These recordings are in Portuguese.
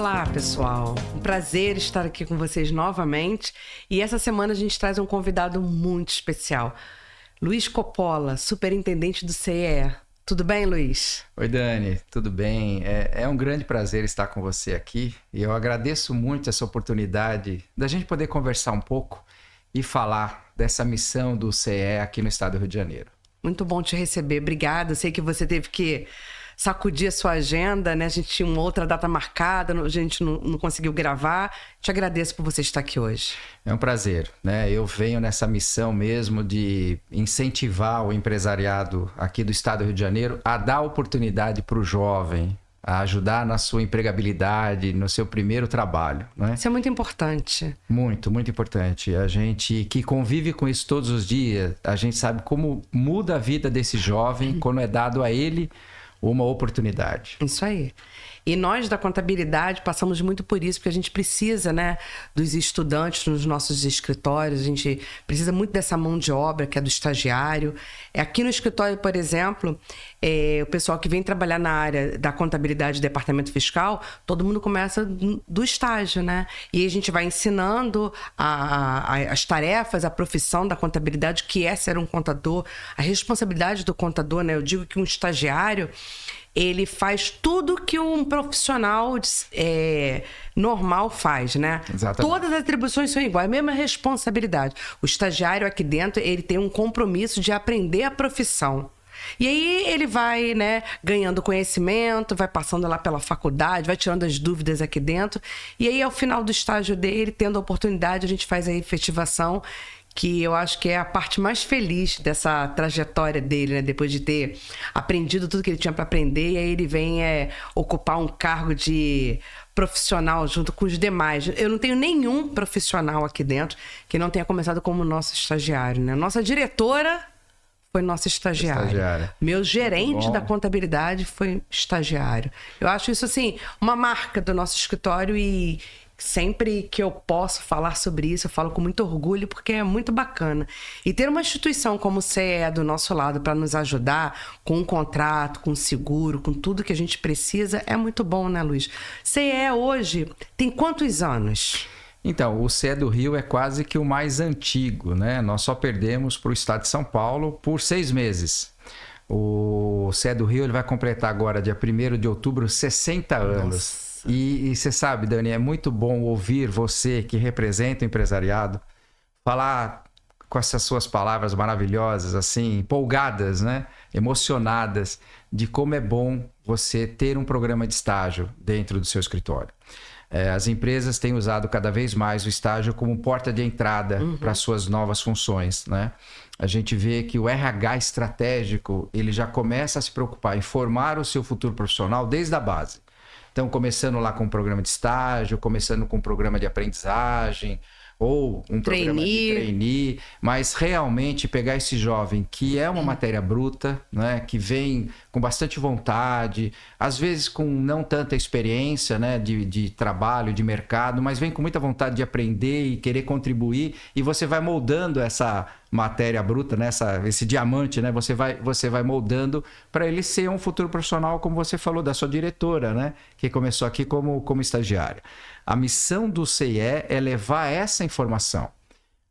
Olá, pessoal. Um prazer estar aqui com vocês novamente. E essa semana a gente traz um convidado muito especial. Luiz Coppola, superintendente do CEE. Tudo bem, Luiz? Oi, Dani. Tudo bem? É um grande prazer estar com você aqui. E eu agradeço muito essa oportunidade da gente poder conversar um pouco e falar dessa missão do CEE aqui no estado do Rio de Janeiro. Muito bom te receber. Obrigada. Sei que você teve que sacudir a sua agenda, né? A gente tinha uma outra data marcada, a gente não conseguiu gravar. Te agradeço por você estar aqui hoje. É um prazer, né? Eu venho nessa missão mesmo de incentivar o empresariado aqui do estado do Rio de Janeiro a dar oportunidade para o jovem, a ajudar na sua empregabilidade, no seu primeiro trabalho, né? Isso é muito importante. Muito, muito importante. A gente que convive com isso todos os dias, a gente sabe como muda a vida desse jovem quando é dado a ele uma oportunidade. Isso aí. E nós da contabilidade passamos muito por isso, porque a gente precisa, né, dos estudantes nos nossos escritórios, a gente precisa muito dessa mão de obra, que é do estagiário. Aqui no escritório, por exemplo, o pessoal que vem trabalhar na área da contabilidade do departamento fiscal, todo mundo começa do estágio, né? E a gente vai ensinando as tarefas, a profissão da contabilidade, que é ser um contador, a responsabilidade do contador, né? Eu digo que um estagiário, ele faz tudo que um profissional normal faz, né? Exatamente. Todas as atribuições são iguais, a mesma responsabilidade. O estagiário aqui dentro, ele tem um compromisso de aprender a profissão. E aí ele vai, né, ganhando conhecimento, vai passando lá pela faculdade, vai tirando as dúvidas aqui dentro. E aí, ao final do estágio dele, tendo a oportunidade, a gente faz a efetivação, que eu acho que é a parte mais feliz dessa trajetória dele, né? Depois de ter aprendido tudo que ele tinha para aprender, e aí ele vem ocupar um cargo de profissional junto com os demais. Eu não tenho nenhum profissional aqui dentro que não tenha começado como nosso estagiário, né? Nossa diretora foi nossa estagiária. Meu gerente da contabilidade foi estagiário. Eu acho isso, assim, uma marca do nosso escritório, e sempre que eu posso falar sobre isso, eu falo com muito orgulho, porque é muito bacana. E ter uma instituição como o CEE do nosso lado para nos ajudar com um contrato, com um seguro, com tudo que a gente precisa, é muito bom, né, Luiz? CEE hoje tem quantos anos? Então, o CEE do Rio é quase que o mais antigo, né? Nós só perdemos para o estado de São Paulo por 6 meses. O CEE do Rio ele vai completar agora, dia 1º de outubro, 60 anos. Nossa. E você sabe, Dani, é muito bom ouvir você, que representa o empresariado, falar com essas suas palavras maravilhosas, assim, empolgadas, né? Emocionadas, de como é bom você ter um programa de estágio dentro do seu escritório. As empresas têm usado cada vez mais o estágio como porta de entrada para suas novas funções, né? A gente vê que o RH estratégico, ele já começa a se preocupar em formar o seu futuro profissional desde a base. Então, começando lá com um programa de estágio, começando com um programa de aprendizagem, ou um programa de trainee, mas realmente pegar esse jovem que é uma matéria bruta, né, que vem com bastante vontade, às vezes com não tanta experiência, né, de trabalho, de mercado, mas vem com muita vontade de aprender e querer contribuir, e você vai moldando essa matéria bruta, né, esse diamante, né, você vai moldando para ele ser um futuro profissional, como você falou, da sua diretora, né, que começou aqui como estagiária. A missão do CEE é levar essa informação.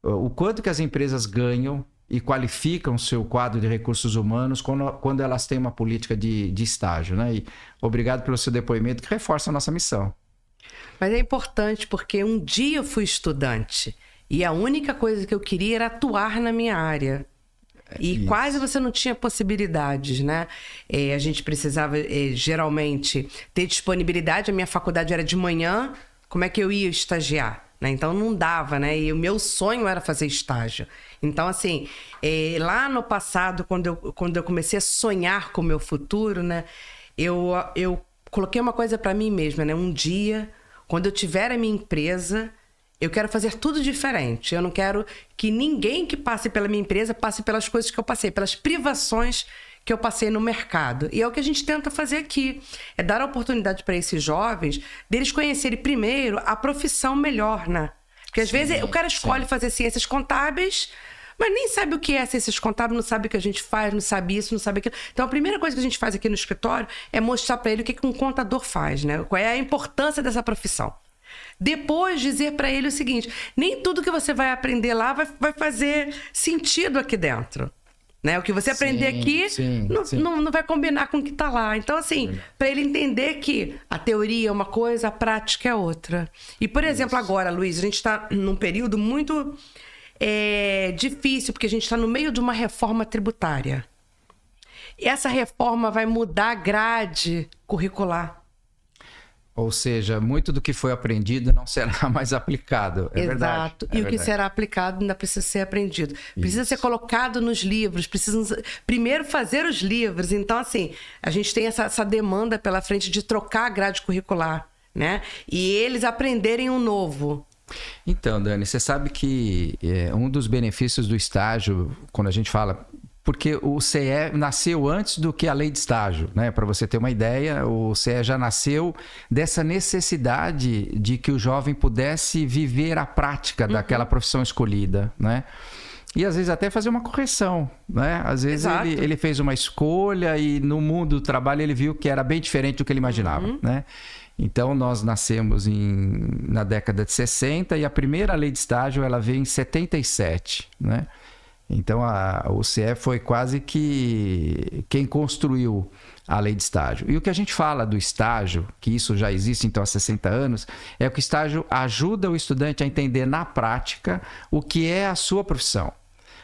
O quanto que as empresas ganham e qualificam seu quadro de recursos humanos quando elas têm uma política de estágio, né? E obrigado pelo seu depoimento, que reforça a nossa missão. Mas é importante, porque um dia eu fui estudante e a única coisa que eu queria era atuar na minha área. E isso. Quase você não tinha possibilidades, né? A gente precisava, geralmente, ter disponibilidade. A minha faculdade era de manhã. Como é que eu ia estagiar? Né? Então, não dava, né? E o meu sonho era fazer estágio. Então, assim, lá no passado, quando eu comecei a sonhar com o meu futuro, né? Eu coloquei uma coisa para mim mesma, né? Um dia, quando eu tiver a minha empresa, eu quero fazer tudo diferente. Eu não quero que ninguém que passe pela minha empresa passe pelas coisas que eu passei, pelas privações que eu passei no mercado. E é o que a gente tenta fazer aqui. É dar a oportunidade para esses jovens deles conhecerem primeiro a profissão melhor, né? Porque às vezes o cara escolhe fazer ciências contábeis, mas nem sabe o que é ciências contábeis, não sabe o que a gente faz, não sabe isso, não sabe aquilo. Então, a primeira coisa que a gente faz aqui no escritório é mostrar para ele o que um contador faz, né? Qual é a importância dessa profissão. Depois, dizer para ele o seguinte: nem tudo que você vai aprender lá vai fazer sentido aqui dentro. Né? O que você aprender aqui não vai combinar com o que está lá. Então, assim, para ele entender que a teoria é uma coisa, a prática é outra. E, por exemplo, agora, Luiz, a gente está num período muito difícil, porque a gente está no meio de uma reforma tributária. E essa reforma vai mudar a grade curricular. Ou seja, muito do que foi aprendido não será mais aplicado. É verdade. Exato. E o que será aplicado ainda precisa ser aprendido. Precisa ser colocado nos livros, precisa primeiro fazer os livros. Então, assim, a gente tem essa demanda pela frente de trocar a grade curricular, né? E eles aprenderem um novo. Então, Dani, você sabe que um dos benefícios do estágio, quando a gente fala... Porque o CE nasceu antes do que a lei de estágio, né? Para você ter uma ideia, o CE já nasceu dessa necessidade de que o jovem pudesse viver a prática daquela profissão escolhida, né? E às vezes até fazer uma correção, né? Às vezes ele fez uma escolha e no mundo do trabalho ele viu que era bem diferente do que ele imaginava, né? Então, nós nascemos na década de 60 e a primeira lei de estágio ela veio em 77, né? Então, o CE foi quase que quem construiu a lei de estágio. E o que a gente fala do estágio, que isso já existe então há 60 anos, é que o estágio ajuda o estudante a entender na prática o que é a sua profissão.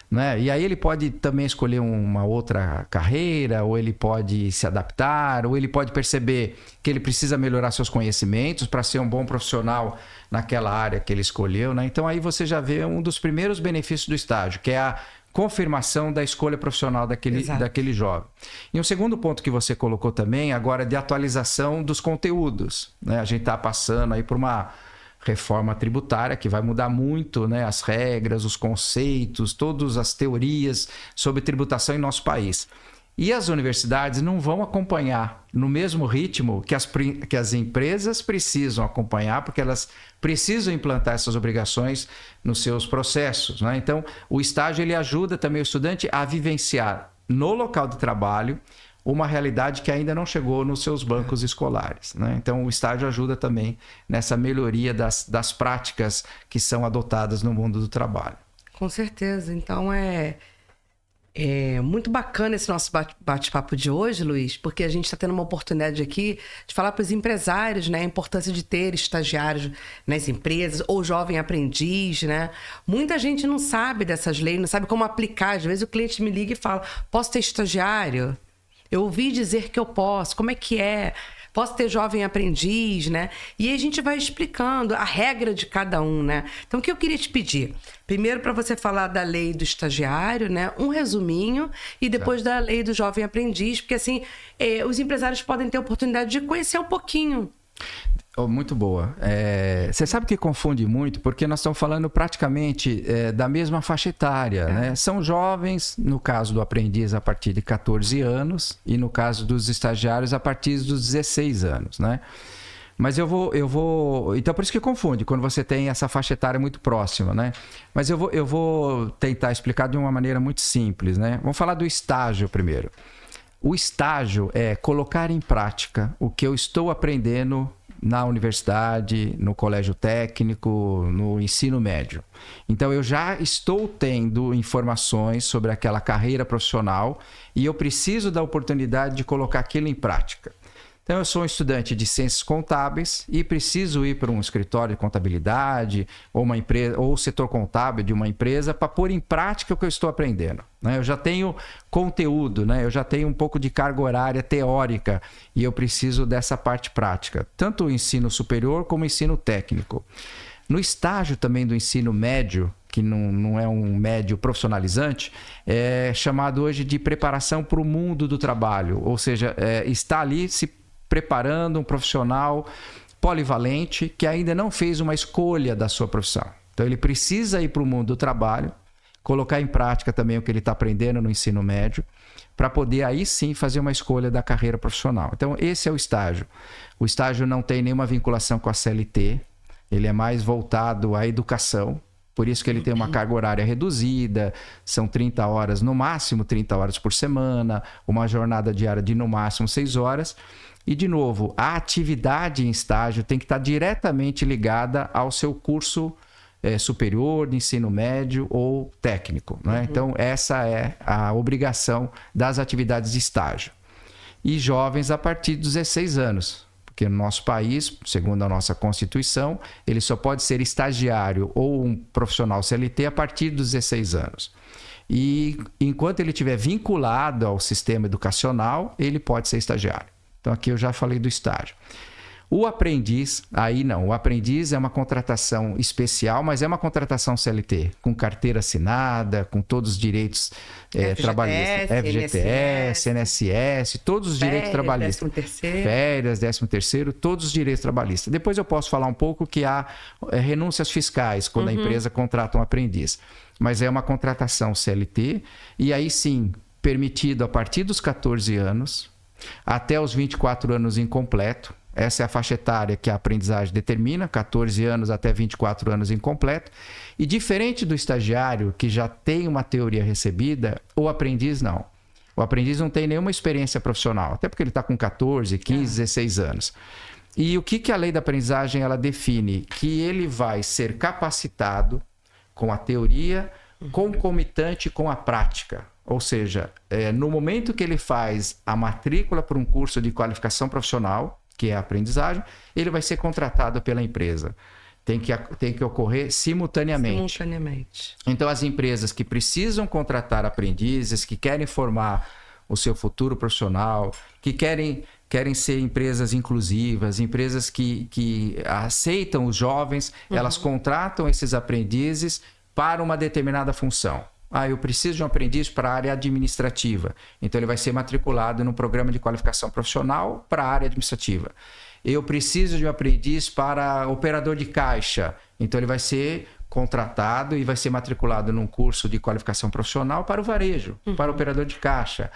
Né? E aí ele pode também escolher uma outra carreira, ou ele pode se adaptar, ou ele pode perceber que ele precisa melhorar seus conhecimentos para ser um bom profissional naquela área que ele escolheu. Né? Então aí você já vê um dos primeiros benefícios do estágio, que é a confirmação da escolha profissional daquele jovem. E um segundo ponto que você colocou também, agora de atualização dos conteúdos. Né? A gente está passando aí por uma reforma tributária que vai mudar muito, né, as regras, os conceitos, todas as teorias sobre tributação em nosso país. E as universidades não vão acompanhar no mesmo ritmo que as empresas precisam acompanhar, porque elas precisam implantar essas obrigações nos seus processos. Né? Então, o estágio ele ajuda também o estudante a vivenciar no local de trabalho uma realidade que ainda não chegou nos seus bancos escolares. Né? Então, o estágio ajuda também nessa melhoria das práticas que são adotadas no mundo do trabalho. Com certeza. Então, é muito bacana esse nosso bate-papo de hoje, Luiz, porque a gente está tendo uma oportunidade aqui de falar para os empresários, né, a importância de ter estagiários nas empresas ou jovem aprendiz, né? Muita gente não sabe dessas leis, não sabe como aplicar. Às vezes o cliente me liga e fala: posso ter estagiário? Eu ouvi dizer que eu posso, como é que é? Posso ter jovem aprendiz, né? E aí a gente vai explicando a regra de cada um, né? Então, o que eu queria te pedir? Primeiro, para você falar da lei do estagiário, né? Um resuminho, e depois da lei do jovem aprendiz, porque assim, os empresários podem ter a oportunidade de conhecer um pouquinho. Muito boa. Você sabe que confunde muito, porque nós estamos falando praticamente da mesma faixa etária. Né? São jovens, no caso do aprendiz, a partir de 14 anos, e no caso dos estagiários, a partir dos 16 anos. Né? Mas eu vou... Então, por isso que confunde, quando você tem essa faixa etária muito próxima. Né? Mas eu vou tentar explicar de uma maneira muito simples. Né? Vamos falar do estágio primeiro. O estágio é colocar em prática o que eu estou aprendendo na universidade, no colégio técnico, no ensino médio. Então, eu já estou tendo informações sobre aquela carreira profissional e eu preciso da oportunidade de colocar aquilo em prática. Então, eu sou um estudante de ciências contábeis e preciso ir para um escritório de contabilidade ou uma empresa, ou o setor contábil de uma empresa para pôr em prática o que eu estou aprendendo. Eu já tenho conteúdo, eu já tenho um pouco de carga horária teórica e eu preciso dessa parte prática, tanto o ensino superior como o ensino técnico. No estágio também do ensino médio, que não é um médio profissionalizante, é chamado hoje de preparação para o mundo do trabalho, ou seja, está ali se preparando um profissional polivalente que ainda não fez uma escolha da sua profissão. Então, ele precisa ir para o mundo do trabalho, colocar em prática também o que ele está aprendendo no ensino médio, para poder aí sim fazer uma escolha da carreira profissional. Então, esse é o estágio. O estágio não tem nenhuma vinculação com a CLT, ele é mais voltado à educação, por isso que ele tem uma carga horária reduzida, são 30 horas, no máximo 30 horas por semana, uma jornada diária de no máximo 6 horas. E, de novo, a atividade em estágio tem que estar diretamente ligada ao seu curso superior, de ensino médio ou técnico, né? Então, essa é a obrigação das atividades de estágio. E jovens a partir de 16 anos, porque no nosso país, segundo a nossa Constituição, ele só pode ser estagiário ou um profissional CLT a partir dos 16 anos. E enquanto ele estiver vinculado ao sistema educacional, ele pode ser estagiário. Então, aqui eu já falei do estágio. O aprendiz, aí não. O aprendiz é uma contratação especial, mas é uma contratação CLT, com carteira assinada, com todos os direitos trabalhistas. FGTS, INSS, todos os direitos trabalhistas. Férias, 13º, todos os direitos trabalhistas. Depois eu posso falar um pouco que há renúncias fiscais quando a empresa contrata um aprendiz. Mas é uma contratação CLT e aí sim, permitido a partir dos 14 anos... até os 24 anos incompleto. Essa é a faixa etária que a aprendizagem determina, 14 anos até 24 anos incompleto. E diferente do estagiário, que já tem uma teoria recebida, o aprendiz não. O aprendiz não tem nenhuma experiência profissional, até porque ele está com 14, 15, 16 anos. E o que a lei da aprendizagem ela define? Que ele vai ser capacitado com a teoria concomitante com a prática. Ou seja, no momento que ele faz a matrícula para um curso de qualificação profissional, que é a aprendizagem, ele vai ser contratado pela empresa. Tem que ocorrer simultaneamente. Então, as empresas que precisam contratar aprendizes, que querem formar o seu futuro profissional, que querem ser empresas inclusivas, empresas que aceitam os jovens, elas contratam esses aprendizes para uma determinada função. Eu preciso de um aprendiz para a área administrativa. Então, ele vai ser matriculado no programa de qualificação profissional para a área administrativa. Eu preciso de um aprendiz para operador de caixa. Então, ele vai ser contratado e vai ser matriculado num curso de qualificação profissional para o varejo, para operador de caixa,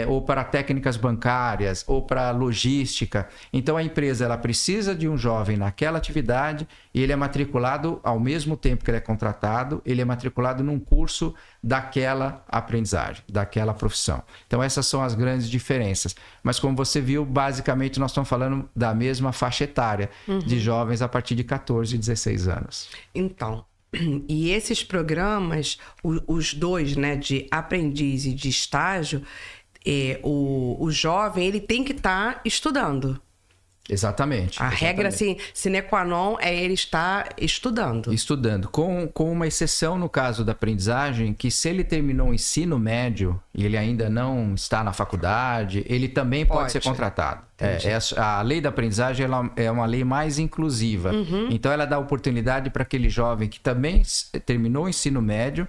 ou para técnicas bancárias, ou para logística. Então, a empresa ela precisa de um jovem naquela atividade e ele é matriculado ao mesmo tempo que ele é contratado, ele é matriculado num curso daquela aprendizagem, daquela profissão. Então, essas são as grandes diferenças. Mas, como você viu, basicamente nós estamos falando da mesma faixa etária de jovens a partir de 14 e 16 anos. Então, e esses programas, os dois, né, de aprendiz e de estágio, o jovem ele tem que estar estudando. Exatamente. A regra, assim, sine qua non é ele estar estudando. Estudando. Com uma exceção no caso da aprendizagem, que se ele terminou o ensino médio e ele ainda não está na faculdade, ele também pode ser contratado. A lei da aprendizagem ela é uma lei mais inclusiva. Então, ela dá oportunidade para aquele jovem que também terminou o ensino médio,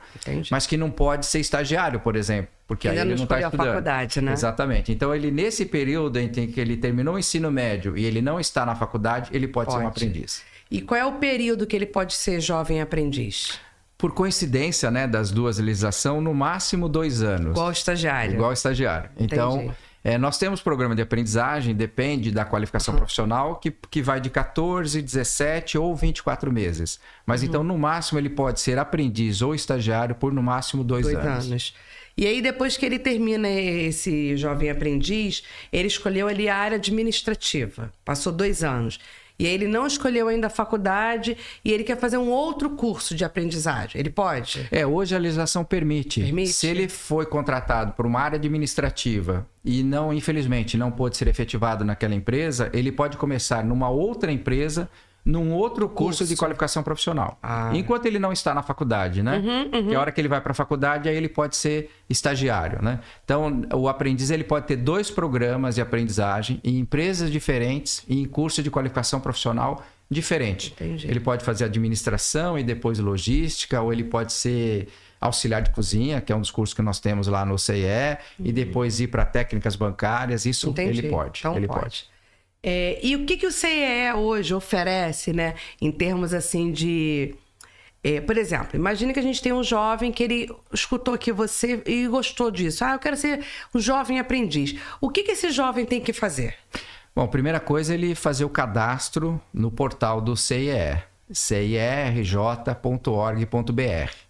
mas que não pode ser estagiário, por exemplo. Porque aí ele não está estudando. Faculdade, né? Exatamente. Então, ele nesse período em que ele terminou o ensino médio e ele não está na faculdade, ele pode ser um aprendiz. E qual é o período que ele pode ser jovem aprendiz? Por coincidência, né, das duas legislações, no máximo 2 anos. Igual estagiário. Igual estagiário. Então, nós temos programa de aprendizagem, depende da qualificação profissional, que vai de 14, 17 ou 24 meses. Mas então, no máximo, ele pode ser aprendiz ou estagiário por no máximo 2 anos. E aí, depois que ele termina esse jovem aprendiz, ele escolheu ali a área administrativa. Passou 2 anos. E aí ele não escolheu ainda a faculdade e ele quer fazer um outro curso de aprendizagem. Ele pode? Hoje a legislação permite. Se ele foi contratado por uma área administrativa e não, infelizmente, não pôde ser efetivado naquela empresa, ele pode começar numa outra empresa, num outro curso de qualificação profissional. Enquanto ele não está na faculdade, né? Que a hora que ele vai para a faculdade, aí ele pode ser estagiário, né? Então, o aprendiz ele pode ter 2 programas de aprendizagem em empresas diferentes e em curso de qualificação profissional diferente. Ele pode fazer administração e depois logística, ou ele pode ser auxiliar de cozinha, que é um dos cursos que nós temos lá no CIE, e depois ir para técnicas bancárias. Isso ele pode. Então, ele pode. E o que o CIE hoje oferece, né, em termos assim de... por exemplo, imagine que a gente tem um jovem que ele escutou aqui você e gostou disso. Eu quero ser um jovem aprendiz. O que esse jovem tem que fazer? Bom, primeira coisa é ele fazer o cadastro no portal do CIE. CIRJ.org.br.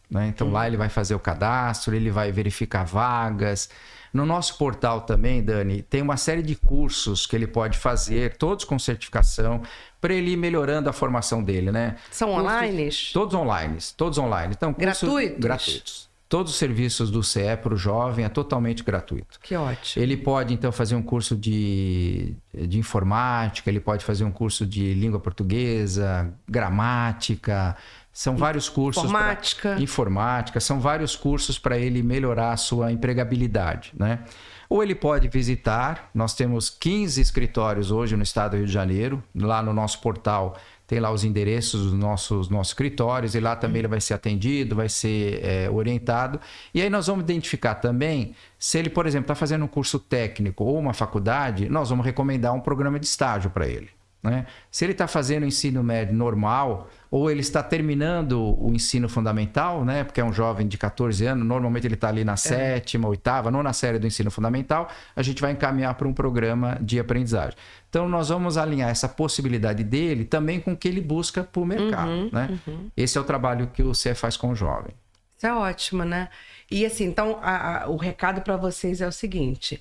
Né? Então, lá ele vai fazer o cadastro, ele vai verificar vagas. No nosso portal também, Dani, tem uma série de cursos que ele pode fazer, todos com certificação, para ele ir melhorando a formação dele, né? São online? Todos online, todos online. Então, gratuitos? Gratuitos. Todos os serviços do CE para o jovem é totalmente gratuito. Que ótimo. Ele pode, então, fazer um curso de informática, ele pode fazer um curso de língua portuguesa, gramática. São vários cursos. Informática. São vários cursos para ele melhorar a sua empregabilidade, né? Ou ele pode visitar. Nós temos 15 escritórios hoje no estado do Rio de Janeiro. Lá no nosso portal tem lá os endereços dos nossos escritórios. E lá também ele vai ser atendido, vai ser orientado. E aí nós vamos identificar também se ele, por exemplo, está fazendo um curso técnico ou uma faculdade, nós vamos recomendar um programa de estágio para ele. Né? Se ele está fazendo o ensino médio normal ou ele está terminando o ensino fundamental, né? Porque é um jovem de 14 anos, normalmente ele está ali na 7ª, 8ª, nona série do ensino fundamental, a gente vai encaminhar para um programa de aprendizagem. Então, nós vamos alinhar essa possibilidade dele também com o que ele busca para o mercado. Né? Esse é o trabalho que o CE faz com o jovem. Isso é ótimo, né? E assim, então, o recado para vocês é o seguinte...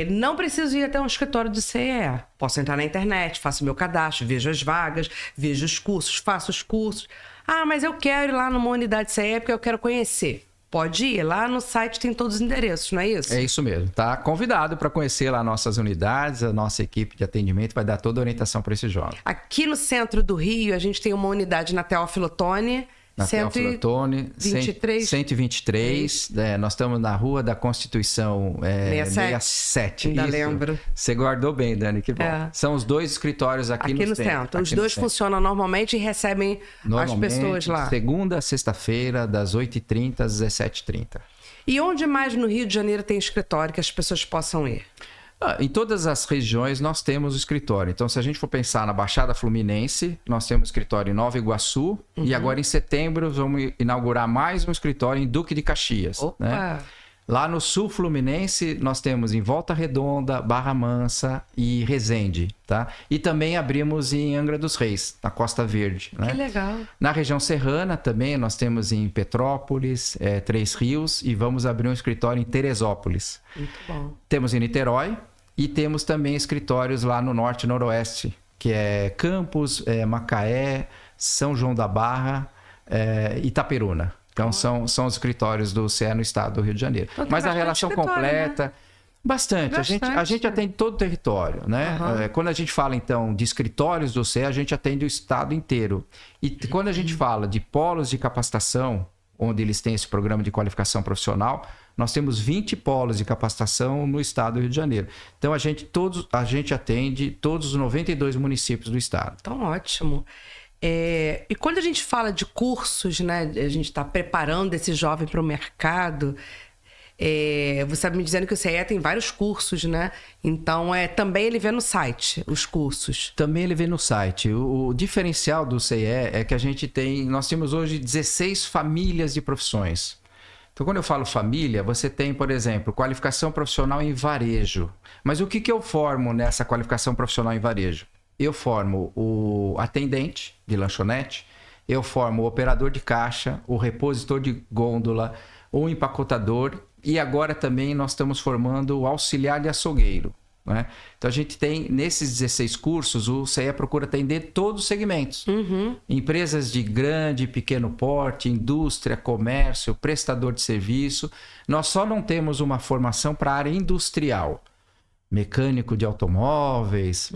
não preciso ir até um escritório de CE. Posso entrar na internet, faço meu cadastro, vejo as vagas, vejo os cursos, faço os cursos. Ah, mas eu quero ir lá numa unidade CE porque eu quero conhecer. Pode ir, lá no site tem todos os endereços, não é isso? É isso mesmo. Tá convidado para conhecer lá nossas unidades, a nossa equipe de atendimento vai dar toda a orientação para esse jovem. Aqui no centro do Rio, a gente tem uma unidade na Teófilo Otoni. Na Teófilo Otoni, 123. Nós estamos na Rua da Constituição 67. Ainda lembro. Você guardou bem, Dani, que bom. São os dois escritórios aqui no centro. Os dois funcionam normalmente e recebem as pessoas lá. Segunda a sexta-feira, das 8h30 às 17h30. E onde mais no Rio de Janeiro tem escritório que as pessoas possam ir? Em todas as regiões nós temos o escritório. Então, se a gente for pensar na Baixada Fluminense, nós temos escritório em Nova Iguaçu. E agora, em setembro, vamos inaugurar mais um escritório em Duque de Caxias. Né? Lá no Sul Fluminense, nós temos em Volta Redonda, Barra Mansa e Resende. Tá? E também abrimos em Angra dos Reis, na Costa Verde. Né? Que legal. Na região serrana também, nós temos em Petrópolis, Três Rios, e vamos abrir um escritório em Teresópolis. Muito bom. Temos em Niterói. E temos também escritórios lá no norte e noroeste, que é Campos, Macaé, São João da Barra, Itaperuna. Então, são os escritórios do CE no estado do Rio de Janeiro. Então, mas a relação completa... Né? Bastante. A gente atende todo o território. Né? Quando a gente fala, então, de escritórios do CE, a gente atende o estado inteiro. E quando a gente fala de polos de capacitação, onde eles têm esse programa de qualificação profissional, nós temos 20 polos de capacitação no estado do Rio de Janeiro. Então, a gente atende todos os 92 municípios do estado. Então, ótimo. E quando a gente fala de cursos, né, a gente está preparando esse jovem para o mercado, você está me dizendo que o CE tem vários cursos, né? Então, também ele vê no site os cursos. Também ele vê no site. O diferencial do CE é que nós temos hoje 16 famílias de profissões. Então, quando eu falo família, você tem, por exemplo, qualificação profissional em varejo. Mas o que eu formo nessa qualificação profissional em varejo? Eu formo o atendente de lanchonete, eu formo o operador de caixa, o repositor de gôndola, o empacotador e agora também nós estamos formando o auxiliar de açougueiro. Né? Então, a gente tem, nesses 16 cursos, o CE procura atender todos os segmentos. Empresas de grande e pequeno porte, indústria, comércio, prestador de serviço. Nós só não temos uma formação para a área industrial. Mecânico de automóveis,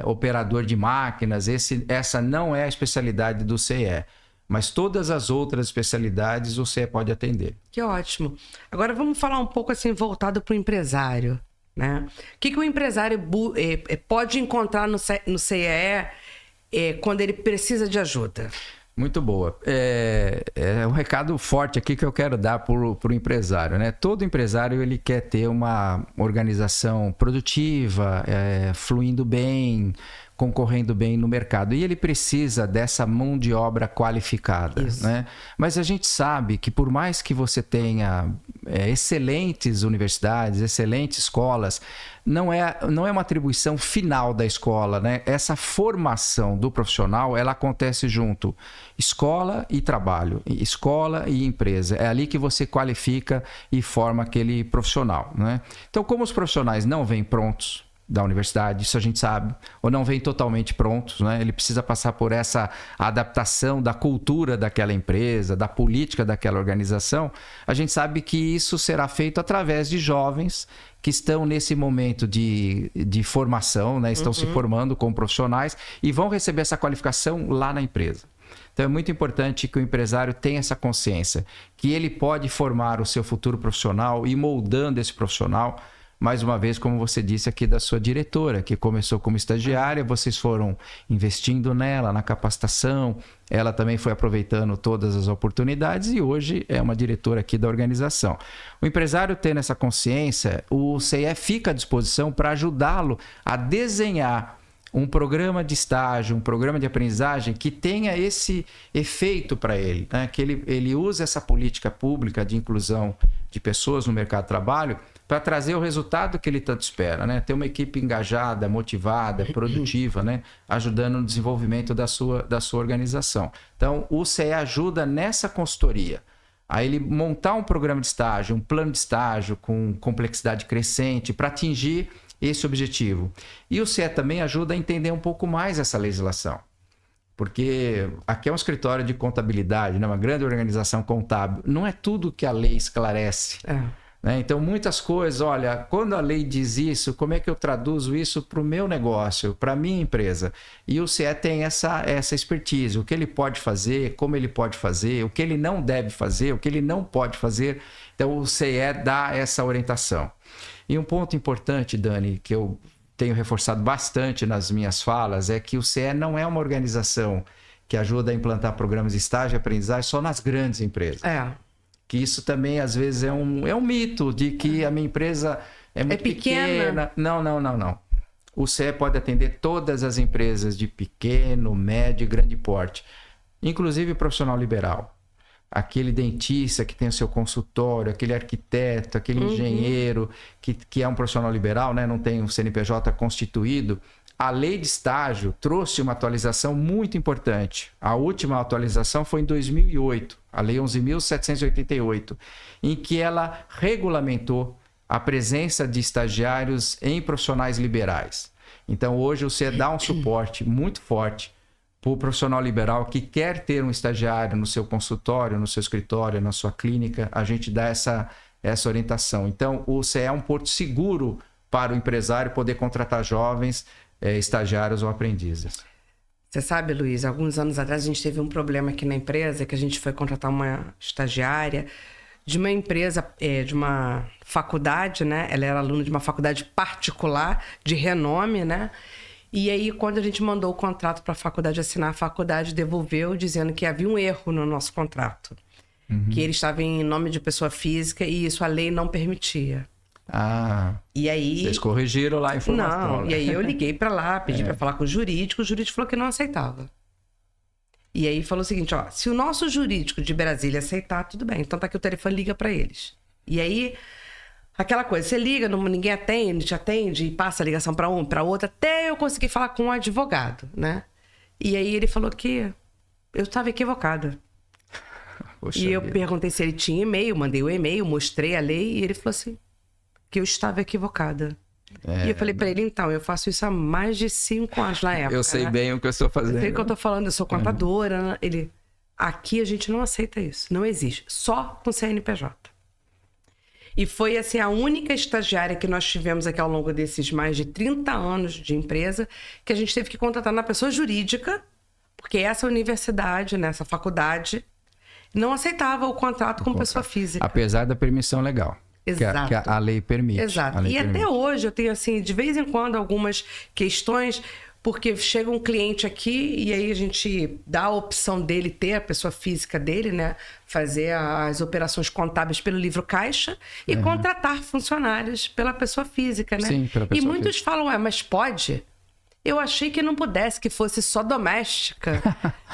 operador de máquinas. Essa não é a especialidade do CE. Mas todas as outras especialidades o CE pode atender. Que ótimo. Agora vamos falar um pouco assim, voltado para o empresário. Né? O que o empresário pode encontrar no CE quando ele precisa de ajuda? Muito boa. É um recado forte aqui que eu quero dar para o empresário. Né? Todo empresário ele quer ter uma organização produtiva, fluindo bem, concorrendo bem no mercado. E ele precisa dessa mão de obra qualificada, né? Mas a gente sabe que por mais que você tenha excelentes universidades, excelentes escolas, não é uma atribuição final da escola, né? Essa formação do profissional, ela acontece junto escola e trabalho, escola e empresa. É ali que você qualifica e forma aquele profissional, né? Então, como os profissionais não vêm prontos da universidade, isso a gente sabe, ou não vêm totalmente prontos, né? Ele precisa passar por essa adaptação da cultura daquela empresa, da política daquela organização. A gente sabe que isso será feito através de jovens que estão nesse momento de formação, né? Estão se formando como profissionais e vão receber essa qualificação lá na empresa. Então é muito importante que o empresário tenha essa consciência, que ele pode formar o seu futuro profissional e moldando esse profissional. Mais uma vez, como você disse aqui da sua diretora, que começou como estagiária, vocês foram investindo nela, na capacitação, ela também foi aproveitando todas as oportunidades e hoje é uma diretora aqui da organização. O empresário tendo essa consciência, o CIE fica à disposição para ajudá-lo a desenhar um programa de estágio, um programa de aprendizagem que tenha esse efeito para ele, né? Que ele use essa política pública de inclusão de pessoas no mercado de trabalho para trazer o resultado que ele tanto espera, né? Ter uma equipe engajada, motivada, produtiva, né? Ajudando no desenvolvimento da sua organização. Então, o CE ajuda nessa consultoria a ele montar um programa de estágio, um plano de estágio com complexidade crescente para atingir esse objetivo. E o CE também ajuda a entender um pouco mais essa legislação. Porque aqui é um escritório de contabilidade, né? Uma grande organização contábil. Não é tudo que a lei esclarece. Né? Então, muitas coisas, olha, quando a lei diz isso, como é que eu traduzo isso para o meu negócio, para a minha empresa? E o CE tem essa expertise, o que ele pode fazer, como ele pode fazer, o que ele não deve fazer, o que ele não pode fazer. Então, o CE dá essa orientação. E um ponto importante, Dani, que eu tenho reforçado bastante nas minhas falas, é que o CE não é uma organização que ajuda a implantar programas de estágio e aprendizagem só nas grandes empresas. Que isso também, às vezes, é um mito de que a minha empresa é muito pequena. Não. O CE pode atender todas as empresas de pequeno, médio e grande porte, inclusive o profissional liberal. Aquele dentista que tem o seu consultório, aquele arquiteto, aquele engenheiro que é um profissional liberal, né? Não tem um CNPJ constituído. A lei de estágio trouxe uma atualização muito importante. A última atualização foi em 2008, a lei 11.788, em que ela regulamentou a presença de estagiários em profissionais liberais. Então, hoje, o CE dá um suporte muito forte para o profissional liberal que quer ter um estagiário no seu consultório, no seu escritório, na sua clínica. A gente dá essa orientação. Então, o CE é um porto seguro para o empresário poder contratar jovens, estagiários ou aprendizes. Você sabe, Luiz, alguns anos atrás a gente teve um problema aqui na empresa, que a gente foi contratar uma estagiária de uma empresa, de uma faculdade, né? Ela era aluna de uma faculdade particular, de renome, né? E aí, quando a gente mandou o contrato para a faculdade assinar, a faculdade devolveu dizendo que havia um erro no nosso contrato. Que ele estava em nome de pessoa física e isso a lei não permitia. E aí... Vocês corrigiram lá a informação. Não, e aí eu liguei para lá, pedi para falar com o jurídico falou que não aceitava. E aí falou o seguinte, ó, se o nosso jurídico de Brasília aceitar, tudo bem, então tá aqui o telefone, liga para eles. E aí, aquela coisa, você liga, ninguém te atende e passa a ligação para um, para outro, até eu conseguir falar com um advogado, né? E aí ele falou que eu estava equivocada. Poxa e eu vida. Perguntei se ele tinha e-mail, mandei o e-mail, mostrei a lei e ele falou assim, que eu estava equivocada. E eu falei para ele, então, eu faço isso há mais de 5 anos na época. Eu sei bem o que eu estou fazendo. Eu sei o que eu estou falando, eu sou contadora. Né? Ele, aqui a gente não aceita isso, não existe, só com CNPJ. E foi assim, a única estagiária que nós tivemos aqui ao longo desses mais de 30 anos de empresa, que a gente teve que contratar na pessoa jurídica, porque essa universidade, né, essa faculdade, não aceitava o contrato com pessoa física. Apesar da permissão legal. Exato. Que a lei permite. Exato. Lei e permite. Até hoje eu tenho, assim, de vez em quando, algumas questões, porque chega um cliente aqui e aí a gente dá a opção dele ter a pessoa física dele, né? Fazer as operações contábeis pelo livro caixa e contratar funcionários pela pessoa física, né? Sim, pela pessoa e muitos física. falam, mas pode? Eu achei que não pudesse, que fosse só doméstica.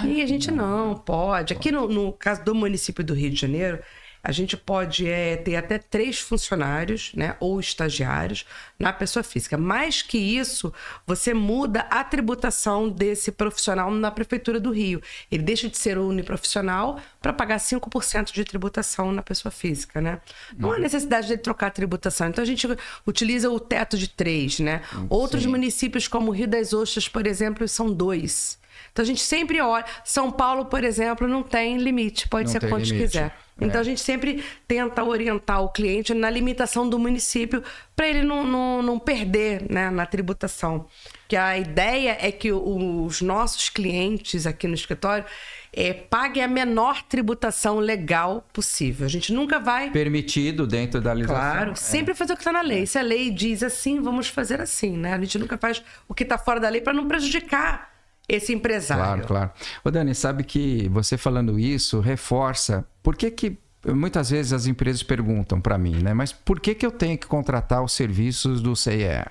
E a gente não pode. Aqui no caso do município do Rio de Janeiro, a gente pode ter até 3 funcionários, né, ou estagiários na pessoa física. Mais que isso, você muda a tributação desse profissional na Prefeitura do Rio. Ele deixa de ser uniprofissional para pagar 5% de tributação na pessoa física, né? Não há necessidade de trocar a tributação. Então, a gente utiliza o teto de 3, né? Outros municípios, como o Rio das Ostras, por exemplo, são 2. Então, a gente sempre olha... São Paulo, por exemplo, não tem limite. Pode ser quantos quiser. Então, a gente sempre tenta orientar o cliente na limitação do município para ele não perder, né, na tributação. Que a ideia é que os nossos clientes aqui no escritório paguem a menor tributação legal possível. A gente nunca vai... Permitido dentro da legislação. Claro, sempre fazer o que está na lei. Se a lei diz assim, vamos fazer assim, né? A gente nunca faz o que está fora da lei para não prejudicar esse empresário. Claro, claro. Ô, Dani, sabe que você falando isso reforça... Por que muitas vezes as empresas perguntam para mim, né? Mas por que eu tenho que contratar os serviços do CIE?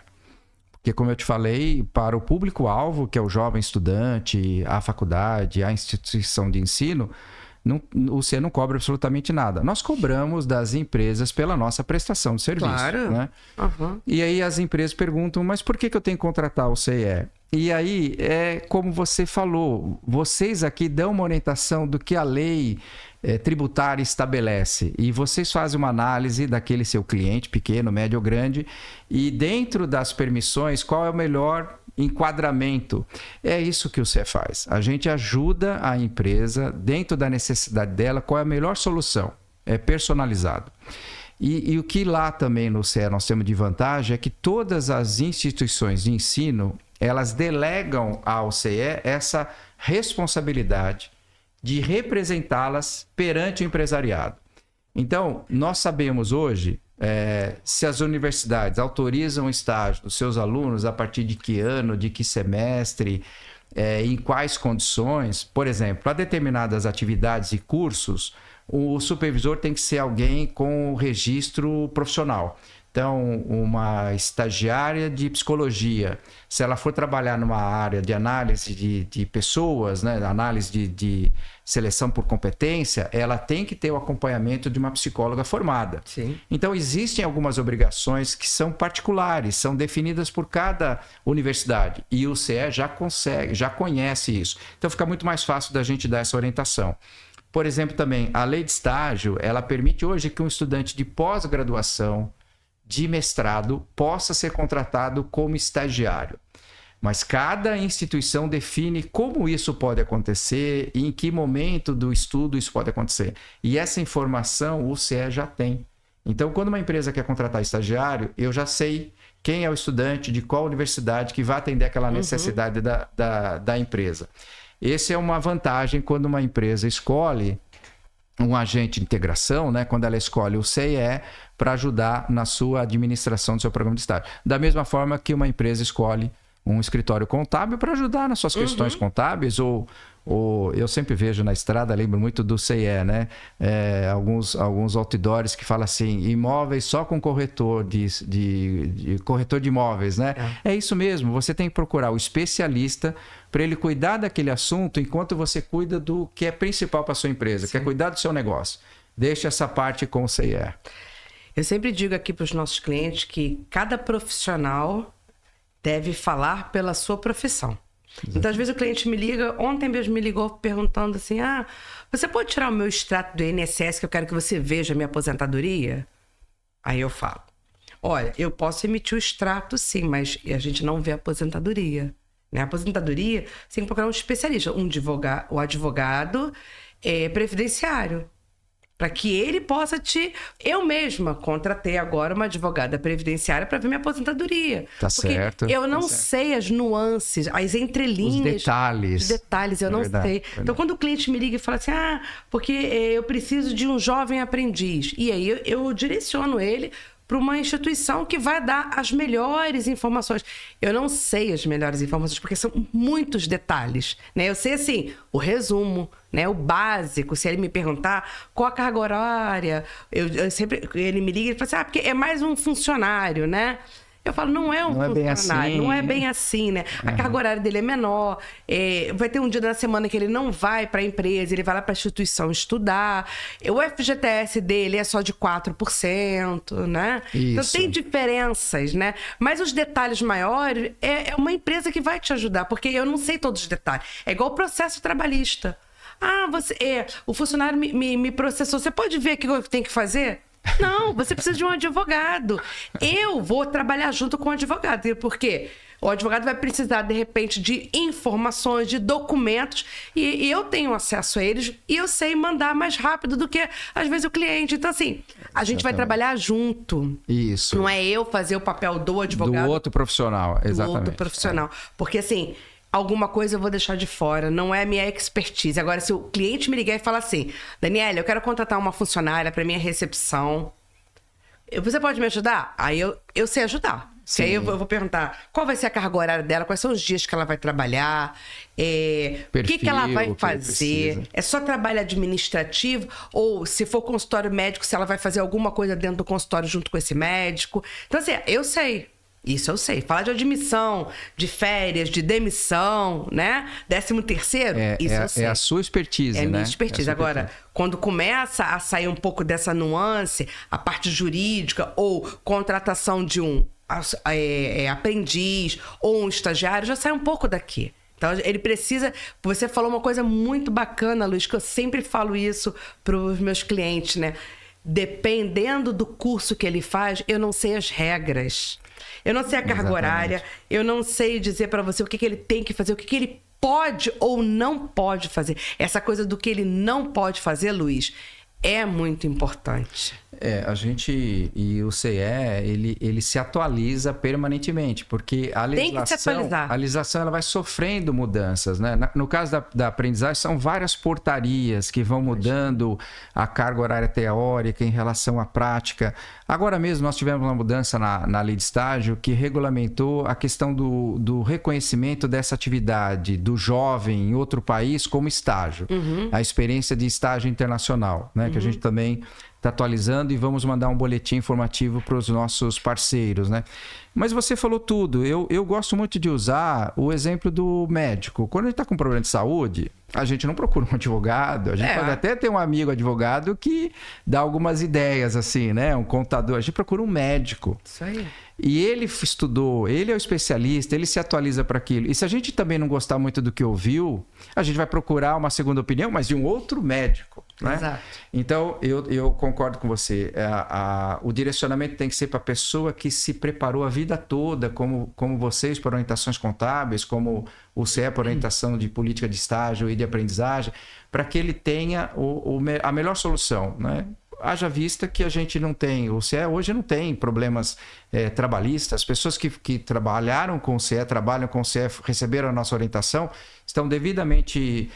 Porque, como eu te falei, para o público-alvo, que é o jovem estudante, a faculdade, a instituição de ensino, o CIE não cobra absolutamente nada. Nós cobramos das empresas pela nossa prestação de serviço. Claro. Né? Uhum. E aí as empresas perguntam, mas por que eu tenho que contratar o CIE? E aí, como você falou, vocês aqui dão uma orientação do que a lei tributária estabelece. E vocês fazem uma análise daquele seu cliente, pequeno, médio ou grande, e dentro das permissões, qual é o melhor enquadramento? É isso que o CIE faz. A gente ajuda a empresa, dentro da necessidade dela, qual é a melhor solução. É personalizado. E o que lá também no CIE nós temos de vantagem é que todas as instituições de ensino, elas delegam ao CIE essa responsabilidade de representá-las perante o empresariado. Então, nós sabemos hoje se as universidades autorizam o estágio dos seus alunos a partir de que ano, de que semestre, em quais condições. Por exemplo, para determinadas atividades e cursos, o supervisor tem que ser alguém com registro profissional. Então, uma estagiária de psicologia, se ela for trabalhar numa área de análise de pessoas, né, análise de seleção por competência, ela tem que ter o acompanhamento de uma psicóloga formada. Sim. Então, existem algumas obrigações que são particulares, são definidas por cada universidade. E o CIE já conhece isso. Então, fica muito mais fácil da gente dar essa orientação. Por exemplo, também, a lei de estágio, ela permite hoje que um estudante de pós-graduação, de mestrado, possa ser contratado como estagiário. Mas cada instituição define como isso pode acontecer e em que momento do estudo isso pode acontecer. E essa informação o CIE já tem. Então, quando uma empresa quer contratar estagiário, eu já sei quem é o estudante, de qual universidade que vai atender aquela necessidade da empresa. Essa é uma vantagem quando uma empresa escolhe um agente de integração, né, quando ela escolhe o CIE para ajudar na sua administração do seu programa de estágio. Da mesma forma que uma empresa escolhe um escritório contábil para ajudar nas suas questões contábeis, ou eu sempre vejo na estrada, lembro muito do CIE, né? Alguns outdoors que falam assim, imóveis só com corretor corretor de imóveis, né? É isso mesmo, você tem que procurar o especialista para ele cuidar daquele assunto enquanto você cuida do que é principal para a sua empresa, que é cuidar do seu negócio. Deixa essa parte com o CIE. Eu sempre digo aqui para os nossos clientes que cada profissional deve falar pela sua profissão. Exato. Então, às vezes o cliente me liga, ontem mesmo me ligou perguntando assim, você pode tirar o meu extrato do INSS que eu quero que você veja a minha aposentadoria? Aí eu falo, olha, eu posso emitir o extrato sim, mas a gente não vê a aposentadoria. Né? A aposentadoria, você tem que procurar um especialista, o advogado previdenciário. Para que ele possa Eu mesma contratei agora uma advogada previdenciária para ver minha aposentadoria. Tá certo. Eu não sei as nuances, as entrelinhas. Os detalhes. Eu não sei. Então, quando o cliente me liga e fala assim, porque eu preciso de um jovem aprendiz. E aí eu direciono ele para uma instituição que vai dar as melhores informações. Eu não sei as melhores informações, porque são muitos detalhes, né? Eu sei, assim, o resumo, né? O básico. Se ele me perguntar qual a carga horária, eu sempre... Ele me liga e fala assim, porque é mais um funcionário, né? Eu falo, não é um Não é bem funcionário, assim. não é bem assim, né? A carga horária dele é menor, vai ter um dia da semana que ele não vai para a empresa, ele vai lá para a instituição estudar. O FGTS dele é só de 4%, né? Então Isso. tem diferenças, né? Mas os detalhes maiores é uma empresa que vai te ajudar, porque eu não sei todos os detalhes. É igual o processo trabalhista. Ah, o funcionário me processou. Você pode ver o que eu tenho que fazer? Não, você precisa de um advogado. Eu vou trabalhar junto com o advogado. Por quê? O advogado vai precisar, de repente, de informações, de documentos, e eu tenho acesso a eles e eu sei mandar mais rápido do que, às vezes, o cliente. Então, assim, a gente vai trabalhar junto. Isso. Não é eu fazer o papel do advogado. Do outro profissional, exatamente. Do outro profissional. Porque, assim, alguma coisa eu vou deixar de fora, não é a minha expertise. Agora, se o cliente me ligar e falar assim, Daniela, eu quero contratar uma funcionária para minha recepção, você pode me ajudar? Aí eu sei ajudar. Sim. Aí eu vou perguntar qual vai ser a carga horária dela, quais são os dias que ela vai trabalhar, o que ela vai fazer. É só trabalho administrativo? Ou, se for consultório médico, se ela vai fazer alguma coisa dentro do consultório junto com esse médico. Então, assim, eu sei. Isso eu sei. Falar de admissão, de férias, de demissão, né? 13º, isso eu sei. É a sua expertise, né? É a minha expertise. É Agora, quando começa a sair um pouco dessa nuance, a parte jurídica ou contratação de um aprendiz ou um estagiário, já sai um pouco daqui. Então, ele precisa... Você falou uma coisa muito bacana, Luiz, que eu sempre falo isso para os meus clientes, né? Dependendo do curso que ele faz, eu não sei as regras. Eu não sei a carga horária, eu não sei dizer para você o que ele tem que fazer, o que ele pode ou não pode fazer. Essa coisa do que ele não pode fazer, Luiz, é muito importante. A gente e o CE, ele se atualiza permanentemente, porque a legislação, tem que se atualizar. A legislação ela vai sofrendo mudanças, né? No caso da aprendizagem, são várias portarias que vão mudando a carga horária teórica em relação à prática. Agora mesmo nós tivemos uma mudança na lei de estágio que regulamentou a questão do reconhecimento dessa atividade do jovem em outro país como estágio. A experiência de estágio internacional, né? Que a gente também está atualizando e vamos mandar um boletim informativo para os nossos parceiros, né? Mas você falou tudo. Eu gosto muito de usar o exemplo do médico. Quando a gente está com problema de saúde, a gente não procura um advogado. A gente pode até ter um amigo advogado que dá algumas ideias, assim, né? Um contador. A gente procura um médico. Isso aí. E ele estudou, ele é o especialista, ele se atualiza para aquilo. E se a gente também não gostar muito do que ouviu, a gente vai procurar uma segunda opinião, mas de um outro médico, né? Exato. Então, eu concordo com você. O direcionamento tem que ser para a pessoa que se preparou a vida toda, como vocês, por orientações contábeis, como o CE por orientação de política de estágio e de aprendizagem, para que ele tenha a melhor solução, né? Haja vista que a gente não tem, o CE hoje não tem problemas trabalhistas. As pessoas que trabalharam com o CE, trabalham com o CE, receberam a nossa orientação, estão devidamente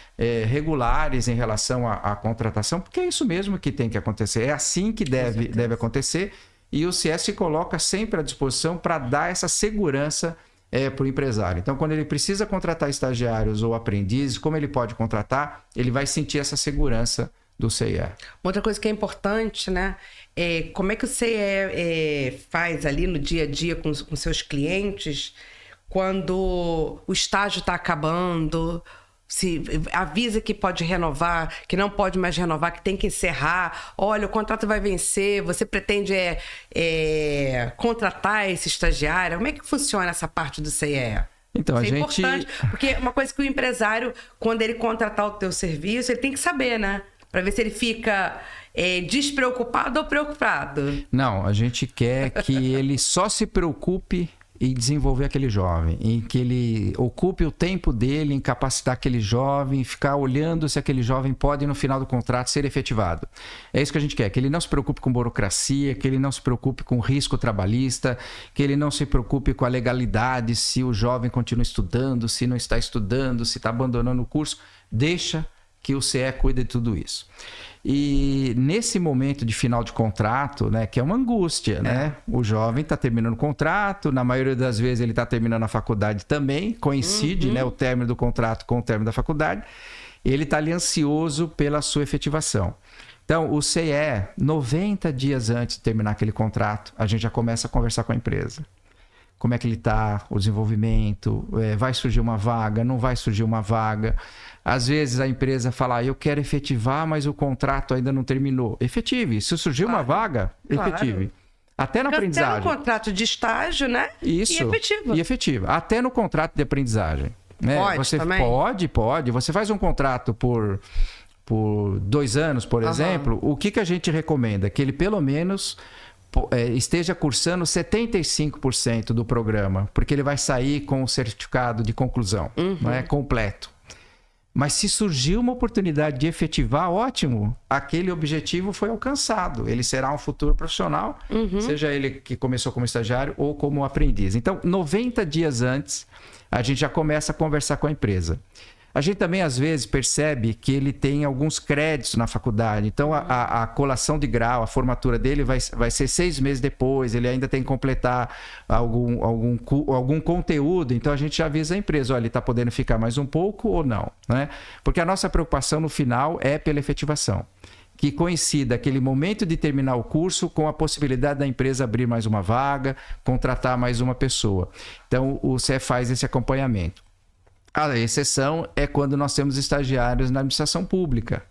regulares em relação à contratação, porque é isso mesmo que tem que acontecer. É assim que deve acontecer, e o CE se coloca sempre à disposição para dar essa segurança para o empresário. Então, quando ele precisa contratar estagiários ou aprendizes, como ele pode contratar, ele vai sentir essa segurança do CIE. Outra coisa que é importante, né? Como é que o CIE faz ali no dia a dia com seus clientes quando o estágio está acabando, se avisa que pode renovar, que não pode mais renovar, que tem que encerrar. Olha, o contrato vai vencer, você pretende contratar esse estagiário. Como é que funciona essa parte do CIE? Então, Isso é importante, porque é uma coisa que o empresário, quando ele contratar o teu serviço, ele tem que saber, né? Para ver se ele fica despreocupado ou preocupado. Não, a gente quer que ele só se preocupe em desenvolver aquele jovem, em que ele ocupe o tempo dele em capacitar aquele jovem, ficar olhando se aquele jovem pode, no final do contrato, ser efetivado. É isso que a gente quer, que ele não se preocupe com burocracia, que ele não se preocupe com risco trabalhista, que ele não se preocupe com a legalidade, se o jovem continua estudando, se não está estudando, se está abandonando o curso. Deixa que o CE cuida de tudo isso. E nesse momento de final de contrato, né, que é uma angústia, né? O jovem está terminando o contrato, na maioria das vezes ele está terminando a faculdade também, coincide, né, o término do contrato com o término da faculdade, ele está ali ansioso pela sua efetivação. Então, o CE, 90 dias antes de terminar aquele contrato, a gente já começa a conversar com a empresa. como é que ele está, o desenvolvimento, vai surgir uma vaga, não vai surgir uma vaga. Às vezes a empresa fala, eu quero efetivar, mas o contrato ainda não terminou. Efetive. Se surgir uma vaga, efetive. Até na aprendizagem. Até no contrato de estágio, né? Isso. E efetiva. Até no contrato de aprendizagem. Né? Pode você também? Pode. Você faz um contrato por 2 anos, por exemplo. O que a gente recomenda? Que ele pelo menos esteja cursando 75% do programa, porque ele vai sair com o certificado de conclusão, não é completo. Mas se surgir uma oportunidade de efetivar, ótimo, aquele objetivo foi alcançado. Ele será um futuro profissional, seja ele que começou como estagiário ou como aprendiz. Então, 90 dias antes, a gente já começa a conversar com a empresa. A gente também, às vezes, percebe que ele tem alguns créditos na faculdade. Então, a colação de grau, a formatura dele vai ser 6 meses depois. Ele ainda tem que completar algum conteúdo. Então, a gente já avisa a empresa, olha, ele está podendo ficar mais um pouco ou não, né? Porque a nossa preocupação, no final, é pela efetivação. Que coincida aquele momento de terminar o curso com a possibilidade da empresa abrir mais uma vaga, contratar mais uma pessoa. Então, o CE faz esse acompanhamento. A exceção é quando nós temos estagiários na administração pública.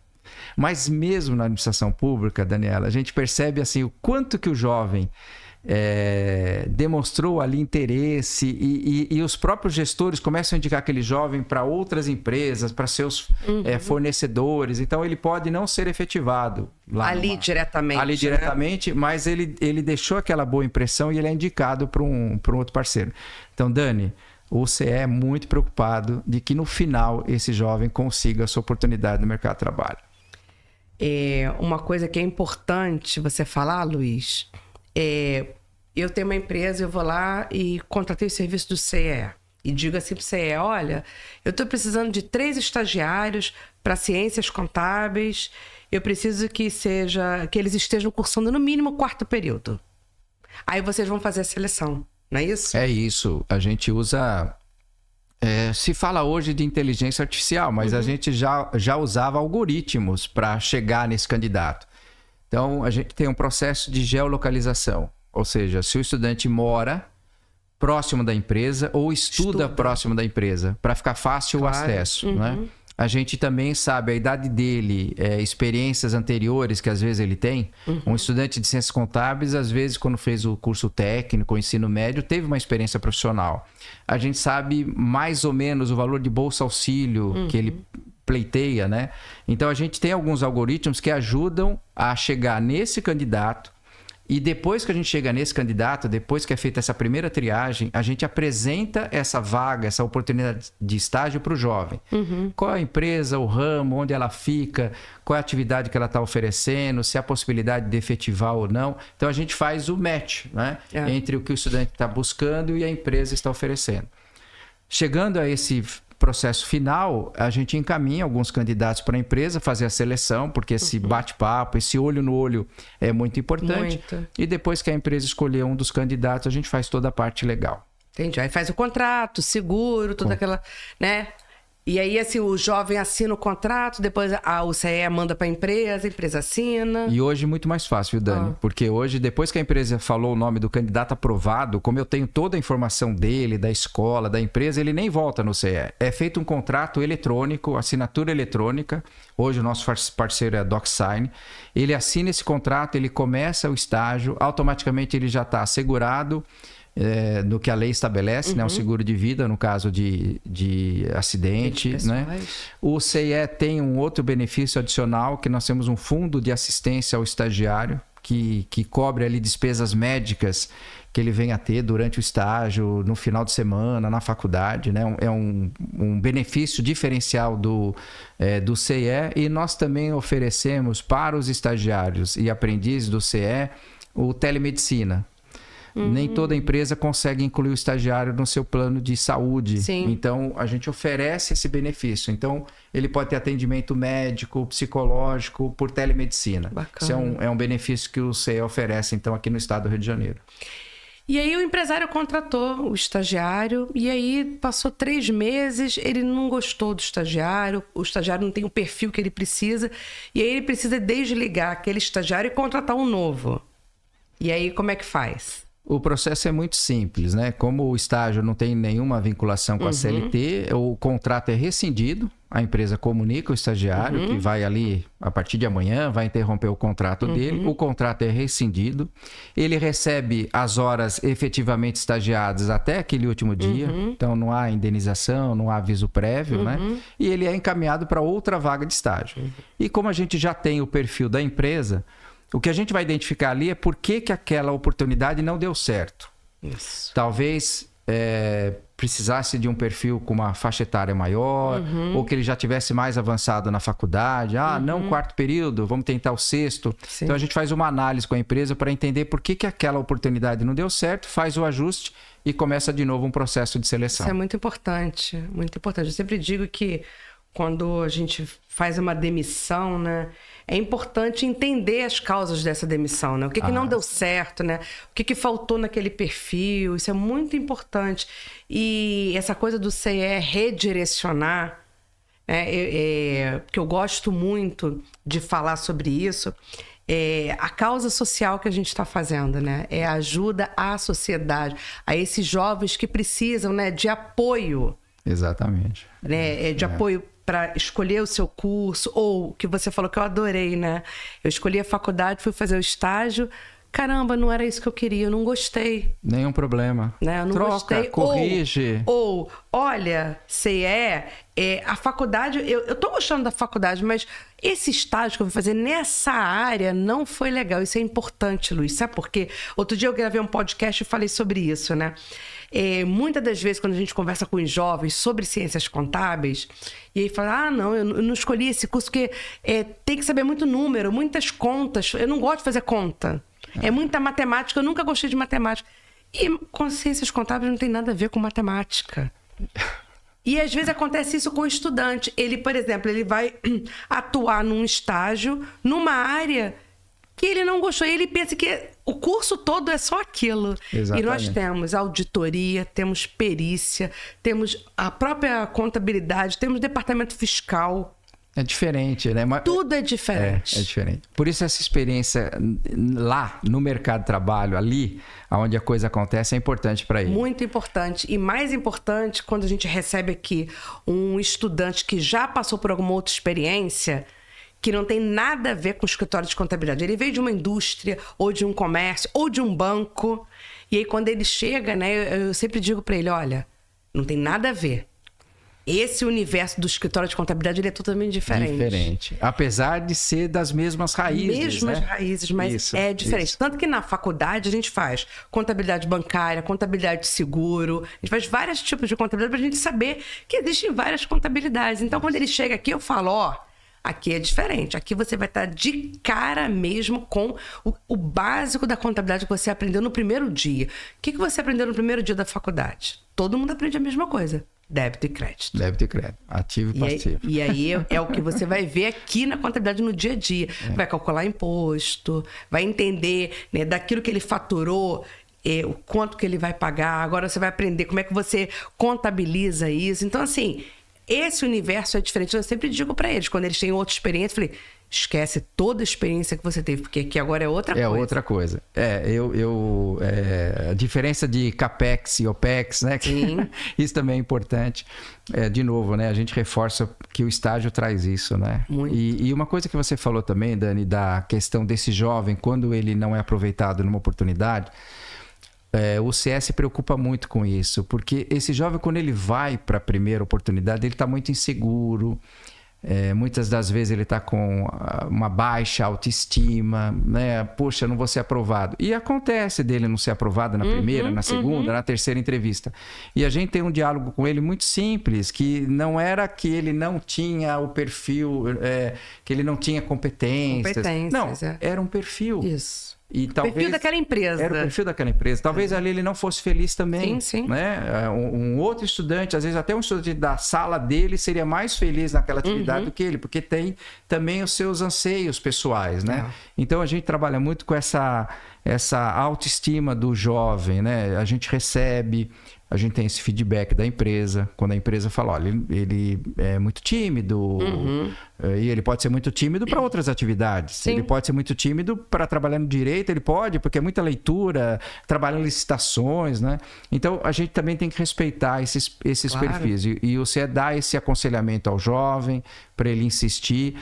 Mas mesmo na administração pública, Daniela, a gente percebe assim, o quanto que o jovem demonstrou ali interesse e os próprios gestores começam a indicar aquele jovem para outras empresas, para seus fornecedores. Então, ele pode não ser efetivado lá ali diretamente. Diretamente, mas ele deixou aquela boa impressão e ele é indicado para um outro parceiro. Então, Dani, o CE é muito preocupado de que no final esse jovem consiga a sua oportunidade no mercado de trabalho. Uma coisa que é importante você falar, Luiz, eu tenho uma empresa, eu vou lá e contratei o serviço do CE. E digo assim para o CE, olha, eu estou precisando de 3 estagiários para ciências contábeis, eu preciso que eles estejam cursando no mínimo o 4º período. Aí vocês vão fazer a seleção. Não é isso? É isso. A gente usa... se fala hoje de inteligência artificial, mas a gente já usava algoritmos para chegar nesse candidato. Então, a gente tem um processo de geolocalização. Ou seja, se o estudante mora próximo da empresa ou estuda próximo da empresa, para ficar fácil o acesso, né? A gente também sabe a idade dele, experiências anteriores que às vezes ele tem. Um estudante de ciências contábeis, às vezes, quando fez o curso técnico, o ensino médio, teve uma experiência profissional. A gente sabe mais ou menos o valor de bolsa-auxílio que ele pleiteia, né? Então, a gente tem alguns algoritmos que ajudam a chegar nesse candidato. E depois que a gente chega nesse candidato, depois que é feita essa primeira triagem, a gente apresenta essa vaga, essa oportunidade de estágio para o jovem. Qual é a empresa, o ramo, onde ela fica, qual é a atividade que ela está oferecendo, se há possibilidade de efetivar ou não. Então, a gente faz o match, né? Entre o que o estudante está buscando e a empresa está oferecendo. Chegando a esse processo final, a gente encaminha alguns candidatos para a empresa fazer a seleção, porque esse bate-papo, esse olho no olho é muito importante. E depois que a empresa escolher um dos candidatos, a gente faz toda a parte legal. Entendi. Aí faz o contrato, seguro, toda aquela, né? E aí, assim, o jovem assina o contrato, depois o CE manda para a empresa assina. E hoje muito mais fácil, viu, Dani? Porque hoje, depois que a empresa falou o nome do candidato aprovado, como eu tenho toda a informação dele, da escola, da empresa, ele nem volta no CE. É feito um contrato eletrônico, assinatura eletrônica. Hoje o nosso parceiro é a DocSign. Ele assina esse contrato, ele começa o estágio, automaticamente ele já está assegurado no que a lei estabelece, né? Um seguro de vida no caso de acidente, né? O CIE tem um outro benefício adicional, que nós temos um fundo de assistência ao estagiário que cobre ali despesas médicas que ele venha a ter durante o estágio, no final de semana, na faculdade, né? É um benefício diferencial do CIE, e nós também oferecemos para os estagiários e aprendizes do CIE o telemedicina. Nem toda empresa consegue incluir o estagiário no seu plano de saúde. Sim. Então, a gente oferece esse benefício. Então, ele pode ter atendimento médico, psicológico, por telemedicina. Bacana. Isso é um benefício que o CE oferece, então, aqui no estado do Rio de Janeiro. E aí o empresário contratou o estagiário, e aí passou 3 meses, ele não gostou do estagiário, o estagiário não tem o perfil que ele precisa, e aí ele precisa desligar aquele estagiário e contratar um novo. E aí, como é que faz? O processo é muito simples, né? Como o estágio não tem nenhuma vinculação com a CLT, o contrato é rescindido, a empresa comunica o estagiário que vai ali, a partir de amanhã, vai interromper o contrato dele, o contrato é rescindido, ele recebe as horas efetivamente estagiadas até aquele último dia, então não há indenização, não há aviso prévio, né? E ele é encaminhado para outra vaga de estágio. E como a gente já tem o perfil da empresa, o que a gente vai identificar ali é por que aquela oportunidade não deu certo. Isso. Talvez precisasse de um perfil com uma faixa etária maior, ou que ele já tivesse mais avançado na faculdade. Não quarto período, vamos tentar o sexto. Sim. Então a gente faz uma análise com a empresa para entender por que aquela oportunidade não deu certo, faz o ajuste e começa de novo um processo de seleção. Isso é muito importante, muito importante. Eu sempre digo que quando a gente faz uma demissão, né, é importante entender as causas dessa demissão, né? O que não deu certo, né? O que faltou naquele perfil, isso é muito importante. E essa coisa do CE redirecionar, né, que eu gosto muito de falar sobre isso, é a causa social que a gente está fazendo, né? É a ajuda à sociedade, a esses jovens que precisam, né, de apoio. Exatamente. Né? De apoio para escolher o seu curso, ou que você falou que eu adorei, né? Eu escolhi a faculdade, fui fazer o estágio, caramba, não era isso que eu queria, eu não gostei. Nenhum problema. Né? Eu não Troca, gostei. corrige. Ou olha, CE, a faculdade, eu tô gostando da faculdade, mas esse estágio que eu vou fazer nessa área não foi legal. Isso é importante, Luiz. Sabe por quê? Outro dia eu gravei um podcast e falei sobre isso, né? Muitas das vezes, quando a gente conversa com os jovens sobre ciências contábeis, e aí fala, não, eu não escolhi esse curso porque tem que saber muito número, muitas contas. Eu não gosto de fazer conta. É muita matemática, eu nunca gostei de matemática. E com ciências contábeis não tem nada a ver com matemática. E às vezes acontece isso com o estudante. Ele, por exemplo, ele vai atuar num estágio, numa área que ele não gostou. E ele pensa que o curso todo é só aquilo. Exatamente. E nós temos auditoria, temos perícia, temos a própria contabilidade, temos departamento fiscal. É diferente, né? Tudo é diferente. É diferente. Por isso essa experiência lá no mercado de trabalho, ali onde a coisa acontece, é importante para ele. Muito importante. E mais importante, quando a gente recebe aqui um estudante que já passou por alguma outra experiência, que não tem nada a ver com o escritório de contabilidade. Ele veio de uma indústria, ou de um comércio, ou de um banco. E aí, quando ele chega, né, eu sempre digo para ele, olha, não tem nada a ver. Esse universo do escritório de contabilidade, ele é totalmente diferente. Diferente. Apesar de ser das mesmas raízes, mesmas né? raízes, mas isso, é diferente. Isso. Tanto que na faculdade a gente faz contabilidade bancária, contabilidade de seguro, a gente faz vários tipos de contabilidade para a gente saber que existem várias contabilidades. Então, quando ele chega aqui, eu falo, aqui é diferente. Aqui você vai estar de cara mesmo com o básico da contabilidade que você aprendeu no primeiro dia. O que você aprendeu no primeiro dia da faculdade? Todo mundo aprende a mesma coisa. Débito e crédito. Débito e crédito. Ativo e passivo. E aí é o que você vai ver aqui na contabilidade no dia a dia. Vai calcular imposto, vai entender, né, daquilo que ele faturou, o quanto que ele vai pagar. Agora você vai aprender como é que você contabiliza isso. Então, assim, esse universo é diferente. Eu sempre digo para eles, quando eles têm outra experiência, eu falei, esquece toda a experiência que você teve, porque aqui agora é outra coisa. É outra coisa. A diferença de CAPEX e OPEX, né? Sim. Isso também é importante. De novo, né? A gente reforça que o estágio traz isso, né? Muito. E uma coisa que você falou também, Dani, da questão desse jovem, quando ele não é aproveitado numa oportunidade, o CS se preocupa muito com isso, porque esse jovem, quando ele vai para a primeira oportunidade, ele está muito inseguro. Muitas das vezes ele está com uma baixa autoestima, né? Poxa, não vou ser aprovado. E acontece dele não ser aprovado na primeira, na segunda, na terceira entrevista. E a gente tem um diálogo com ele muito simples, que não era que ele não tinha o perfil, que ele não tinha competências. Não, era um perfil. Isso. E talvez perfil daquela empresa. Era o perfil daquela empresa. Talvez ali ele não fosse feliz também. Sim. Né? Um outro estudante, às vezes até um estudante da sala dele, seria mais feliz naquela atividade do que ele, porque tem também os seus anseios pessoais, né? Então a gente trabalha muito com essa autoestima do jovem, né? A gente recebe, a gente tem esse feedback da empresa. Quando a empresa fala, olha, ele é muito tímido, e ele pode ser muito tímido para outras atividades. Sim. Ele pode ser muito tímido para trabalhar no direito, ele pode, porque é muita leitura, trabalha em licitações, né? Então, a gente também tem que respeitar esses Claro. perfis. E você dá esse aconselhamento ao jovem, para ele insistir.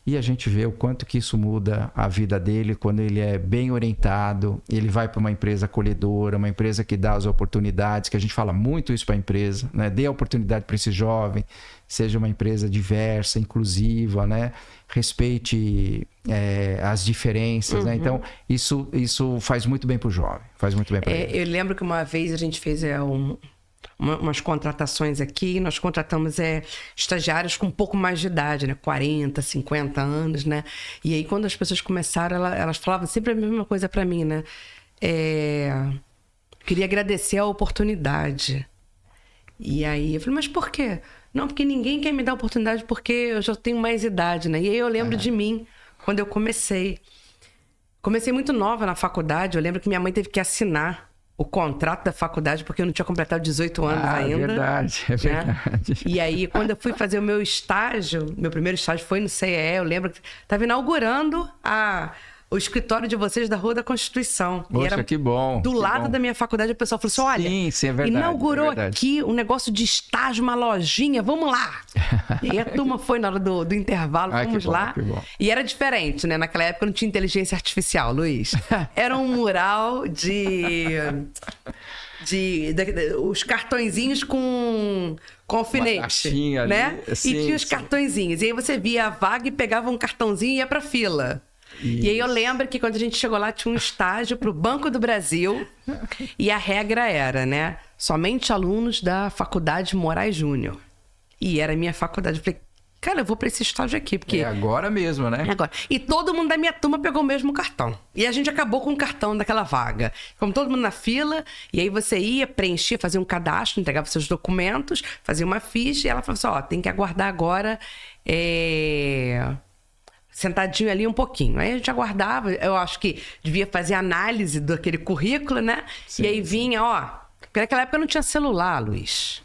E a gente vê o quanto que isso muda a vida dele quando ele é bem orientado, ele vai para uma empresa acolhedora, uma empresa que dá as oportunidades, que a gente fala muito isso para a empresa, né? Dê a oportunidade para esse jovem, seja uma empresa diversa, inclusiva, né? Respeite as diferenças, né? Então, isso faz muito bem para o jovem, faz muito bem para ele. Eu lembro que uma vez a gente fez umas contratações aqui, nós contratamos estagiários com um pouco mais de idade, né? 40, 50 anos, né? E aí, quando as pessoas começaram, elas falavam sempre a mesma coisa para mim, né? Queria agradecer a oportunidade. E aí, eu falei, mas por quê? Não, porque ninguém quer me dar oportunidade porque eu já tenho mais idade, né? E aí eu lembro de mim, quando eu comecei. Comecei muito nova na faculdade, eu lembro que minha mãe teve que assinar o contrato da faculdade, porque eu não tinha completado 18 anos ainda. É verdade, é verdade. Né? E aí, quando eu fui fazer o meu estágio, meu primeiro estágio foi no CEE, eu lembro que estava inaugurando o escritório de vocês da Rua da Constituição. Poxa, e era que bom. Do lado da minha faculdade, o pessoal falou assim, olha, sim, é verdade, inaugurou aqui um negócio de estágio, uma lojinha, vamos lá. E aí a turma foi na hora do intervalo, fomos lá. Que bom. E era diferente, né? Naquela época não tinha inteligência artificial, Luiz. Era um mural os cartõezinhos com alfinete, né? Sim, e tinha os cartõezinhos. E aí você via a vaga e pegava um cartãozinho e ia pra fila. Isso. E aí eu lembro que quando a gente chegou lá tinha um estágio pro Banco do Brasil e a regra era, né? Somente alunos da Faculdade Moraes Júnior. E era a minha faculdade. Eu falei, cara, eu vou pra esse estágio aqui, porque... É agora mesmo, né? É agora. E todo mundo da minha turma pegou o mesmo cartão. E a gente acabou com o cartão daquela vaga. Fomos todo mundo na fila, e aí você ia preencher, fazer um cadastro, entregava seus documentos, fazia uma ficha, e ela falou assim, ó, tem que aguardar agora... sentadinho ali um pouquinho. Aí a gente aguardava, eu acho que devia fazer análise daquele currículo, né? Sim, e aí vinha, porque naquela época não tinha celular, Luiz.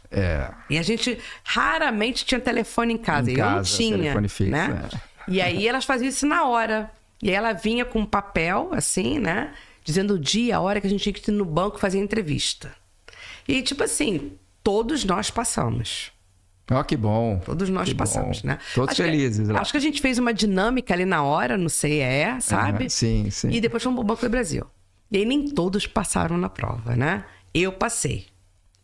E a gente raramente tinha telefone em casa. Eu não tinha, telefone fixo, né? E aí elas faziam isso na hora. E aí ela vinha com um papel, assim, né? Dizendo o dia, a hora que a gente tinha que ir no banco fazer a entrevista. E tipo assim, todos nós passamos. Que bom. Todos nós passamos, né? Todos felizes. Acho que a gente fez uma dinâmica ali na hora, no CEE, sabe? Sim, sim. E depois fomos pro Banco do Brasil. E aí nem todos passaram na prova, né? Eu passei.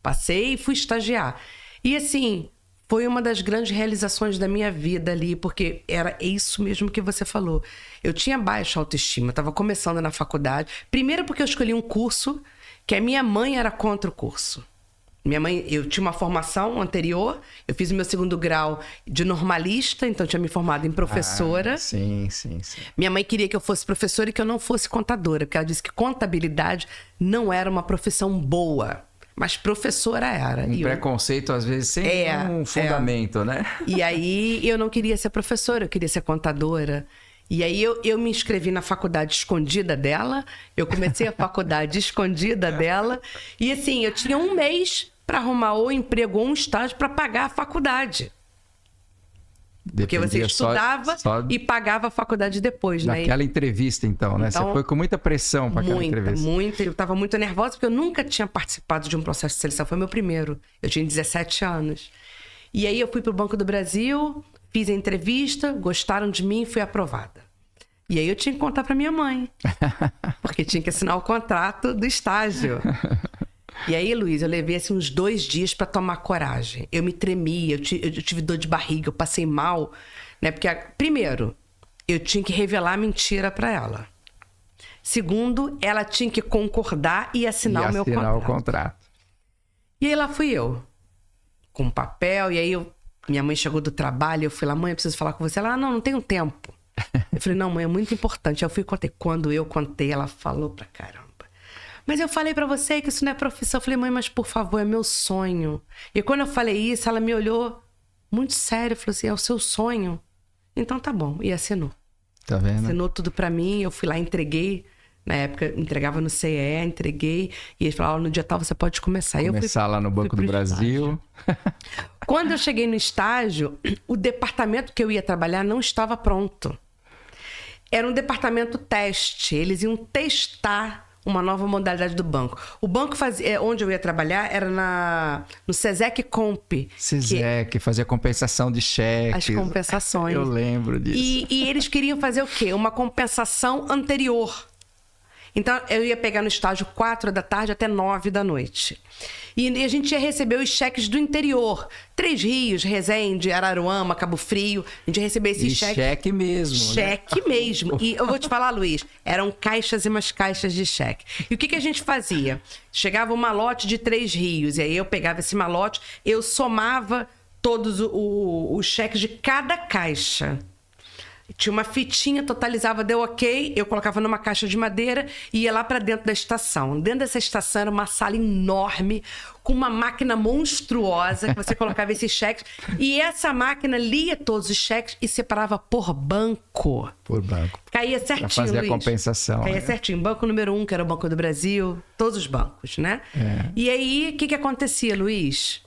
Passei e fui estagiar. E assim, foi uma das grandes realizações da minha vida ali, porque era isso mesmo que você falou. Eu tinha baixa autoestima, estava começando na faculdade. Primeiro porque eu escolhi um curso que a minha mãe era contra o curso. Minha mãe, eu tinha uma formação anterior, eu fiz o meu 2º grau de normalista, então eu tinha me formado em professora. Sim. Minha mãe queria que eu fosse professora e que eu não fosse contadora, porque ela disse que contabilidade não era uma profissão boa, mas professora era. Preconceito, às vezes, sem um fundamento, né? E aí eu não queria ser professora, eu queria ser contadora. E aí eu me inscrevi na faculdade escondida dela, eu comecei a faculdade escondida dela, e assim, eu tinha um mês para arrumar ou emprego ou um estágio para pagar a faculdade. Porque você estudava e pagava a faculdade depois, né? Naquela entrevista, então, né? Você foi com muita pressão para aquela entrevista. Muita. Eu estava muito nervosa, porque eu nunca tinha participado de um processo de seleção. Foi meu primeiro. Eu tinha 17 anos. E aí eu fui para o Banco do Brasil, fiz a entrevista, gostaram de mim e fui aprovada. E aí eu tinha que contar para minha mãe. Porque tinha que assinar o contrato do estágio. E aí, Luiz, eu levei assim, uns 2 dias para tomar coragem. Eu me tremia, eu tive dor de barriga, eu passei mal, né? Porque, primeiro, eu tinha que revelar a mentira para ela. Segundo, ela tinha que concordar e assinar o meu contrato. E aí lá fui eu, com papel, e aí minha mãe chegou do trabalho, eu fui lá, mãe, eu preciso falar com você. Ela, não tenho tempo. Eu falei, não, mãe, é muito importante. Aí eu fui e contei. Quando eu contei, ela falou pra caramba. Mas eu falei pra você que isso não é profissão. Eu falei, mãe, mas por favor, é meu sonho. E quando eu falei isso, ela me olhou muito sério. Falou assim, é o seu sonho? Então tá bom. E assinou. Tá vendo? Assinou tudo pra mim. Eu fui lá, entreguei Na época, entregava no CE, entreguei. E ele falou, no dia tal você pode começar. Começar lá no Banco do Brasil. Quando eu cheguei no estágio, o departamento que eu ia trabalhar não estava pronto. Era um departamento teste. Eles iam testar uma nova modalidade do banco. O banco onde eu ia trabalhar era no Sesec Comp. Que fazia compensação de cheques. As compensações. Eu lembro disso. E eles queriam fazer o quê? Uma compensação anterior. Então, eu ia pegar no estágio 4 da tarde até 9 da noite. E a gente ia receber os cheques do interior. 3 Rios, Resende, Araruama, Cabo Frio. A gente ia receber esses cheques. Cheque mesmo. Cheque mesmo. E eu vou te falar, Luiz, eram caixas e mais caixas de cheque. E o que a gente fazia? Chegava um malote de 3 Rios. E aí eu pegava esse malote, eu somava todos os cheques de cada caixa. Tinha uma fitinha, totalizava, deu ok, eu colocava numa caixa de madeira e ia lá para dentro da estação. Dentro dessa estação era uma sala enorme, com uma máquina monstruosa, que você colocava esses cheques. E essa máquina lia todos os cheques e separava por banco. Por banco. Caía certinho, pra fazer Luiz. A compensação. Caía certinho. Banco número 1, que era o Banco do Brasil, todos os bancos, né? E aí, o que acontecia, Luiz?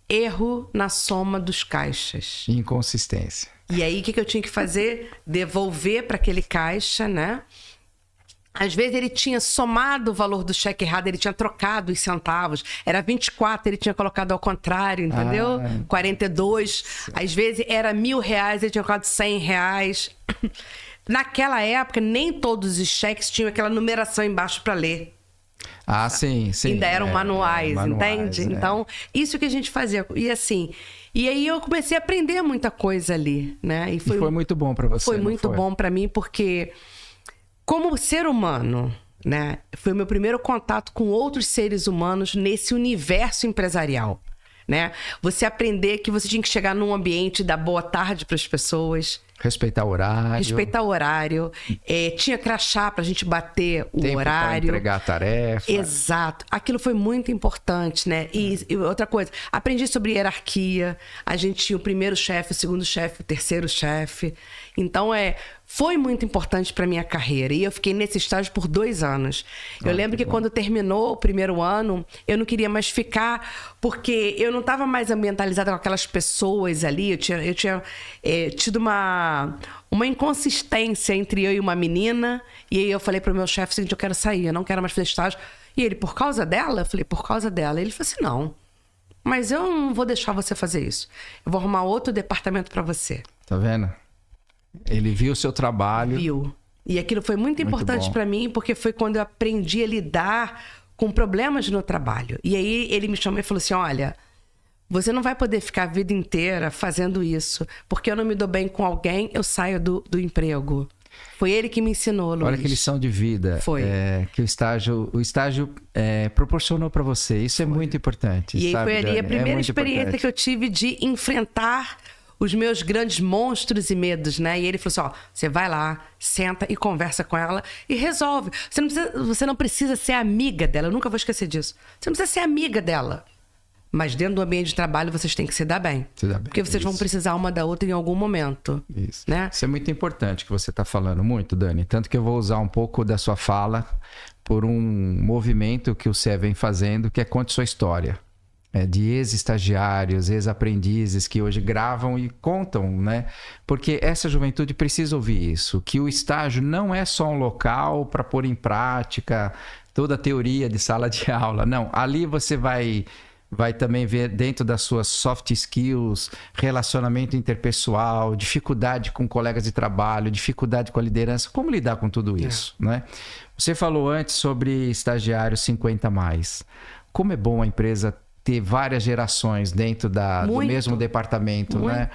Erro na soma dos caixas. Inconsistência. E aí, o que eu tinha que fazer? Devolver para aquele caixa, né? Às vezes ele tinha somado o valor do cheque errado, ele tinha trocado os centavos. Era 24, ele tinha colocado ao contrário, entendeu? 42. Às vezes era R$1.000, ele tinha colocado R$100. Naquela época, nem todos os cheques tinham aquela numeração embaixo para ler. Ah, sim. Ainda eram manuais, entende? Então, isso que a gente fazia. E assim... E aí eu comecei a aprender muita coisa ali, né? E foi muito bom para você, Foi muito bom para mim, porque como ser humano, né? Foi o meu primeiro contato com outros seres humanos nesse universo empresarial, né? Você aprender que você tinha que chegar num ambiente, dar boa tarde para as pessoas. Respeitar o horário. Respeitar o horário. Tinha crachá pra gente bater o tempo horário. Pra entregar a tarefa. Exato. Aquilo foi muito importante, né? E outra coisa, aprendi sobre hierarquia. A gente tinha o primeiro chefe, o segundo chefe, o terceiro chefe. Então, foi muito importante para minha carreira. E eu fiquei nesse estágio por 2 anos. Eu lembro que quando terminou o primeiro ano, eu não queria mais ficar, porque eu não estava mais ambientalizada com aquelas pessoas ali. Eu tinha tido uma inconsistência entre eu e uma menina. E aí eu falei para o meu chefe o seguinte, eu quero sair, eu não quero mais fazer estágio. E ele, por causa dela? Eu falei, por causa dela. Ele falou assim, não, mas eu não vou deixar você fazer isso. Eu vou arrumar outro departamento para você. Tá vendo? Ele viu o seu trabalho. Viu. E aquilo foi muito importante para mim, porque foi quando eu aprendi a lidar com problemas no trabalho. E aí ele me chamou e falou assim, olha, você não vai poder ficar a vida inteira fazendo isso, porque eu não me dou bem com alguém, eu saio do emprego. Foi ele que me ensinou, Luiz. Olha que lição de vida. Foi. Que o estágio proporcionou para você. Isso é muito importante. E aí sabe, foi ali Dani? a primeira experiência que eu tive de enfrentar os meus grandes monstros e medos, né? E ele falou assim, você vai lá, senta e conversa com ela e resolve. Você não precisa ser amiga dela, eu nunca vou esquecer disso. Você não precisa ser amiga dela. Mas dentro do ambiente de trabalho, vocês têm que se dar bem. Porque vocês vão precisar uma da outra em algum momento. Isso. Né? Isso é muito importante que você está falando muito, Dani. Tanto que eu vou usar um pouco da sua fala por um movimento que o CE vem fazendo, que é Conte Sua História. De ex-estagiários, ex-aprendizes que hoje gravam e contam, né? Porque essa juventude precisa ouvir isso, que o estágio não é só um local para pôr em prática toda a teoria de sala de aula. Não, ali você vai também ver dentro das suas soft skills, relacionamento interpessoal, dificuldade com colegas de trabalho, dificuldade com a liderança, como lidar com tudo isso, né? Você falou antes sobre estagiários 50+. Como é bom a empresa ter várias gerações dentro do mesmo departamento, né?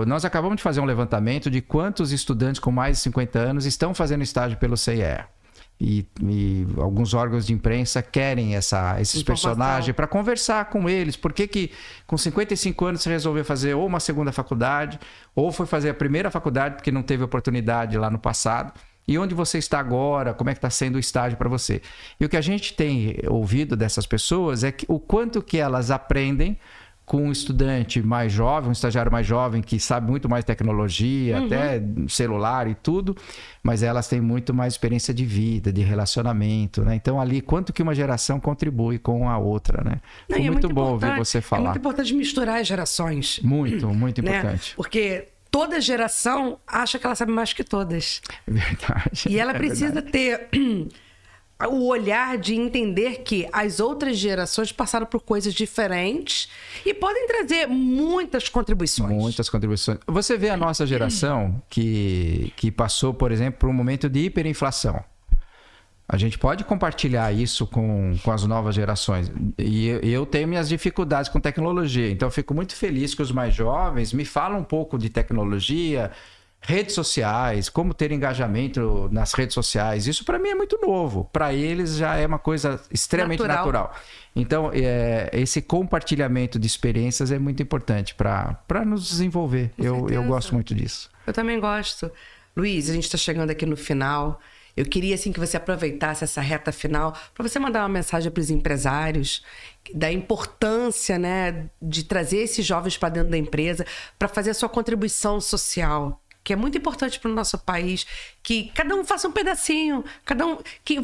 Nós acabamos de fazer um levantamento de quantos estudantes com mais de 50 anos estão fazendo estágio pelo CIE. E alguns órgãos de imprensa querem esses personagens para conversar com eles. Por que com 55 anos você resolveu fazer ou uma segunda faculdade, ou foi fazer a primeira faculdade porque não teve oportunidade lá no passado? E onde você está agora? Como é que está sendo o estágio para você? E o que a gente tem ouvido dessas pessoas é o quanto que elas aprendem com um estudante mais jovem, um estagiário mais jovem que sabe muito mais tecnologia, até celular e tudo, mas elas têm muito mais experiência de vida, de relacionamento, né? Então ali, quanto que uma geração contribui com a outra, né? Foi muito bom ouvir você falar. É muito importante misturar as gerações. Muito importante. Né? Porque toda geração acha que ela sabe mais que todas. Verdade. E ela precisa ter o olhar de entender que as outras gerações passaram por coisas diferentes e podem trazer muitas contribuições. Muitas contribuições. Você vê a nossa geração que passou, por exemplo, por um momento de hiperinflação. A gente pode compartilhar isso com as novas gerações. E eu tenho minhas dificuldades com tecnologia. Então, eu fico muito feliz que os mais jovens me falam um pouco de tecnologia, redes sociais, como ter engajamento nas redes sociais. Isso, para mim, é muito novo. Para eles, já é uma coisa extremamente natural. Então, esse compartilhamento de experiências é muito importante para nos desenvolver. Eu gosto muito disso. Eu também gosto. Luiz, a gente está chegando aqui no final. Eu queria, assim, que você aproveitasse essa reta final para você mandar uma mensagem para os empresários da importância, né, de trazer esses jovens para dentro da empresa para fazer a sua contribuição social, que é muito importante para o nosso país, que cada um faça um pedacinho, cada um... Que o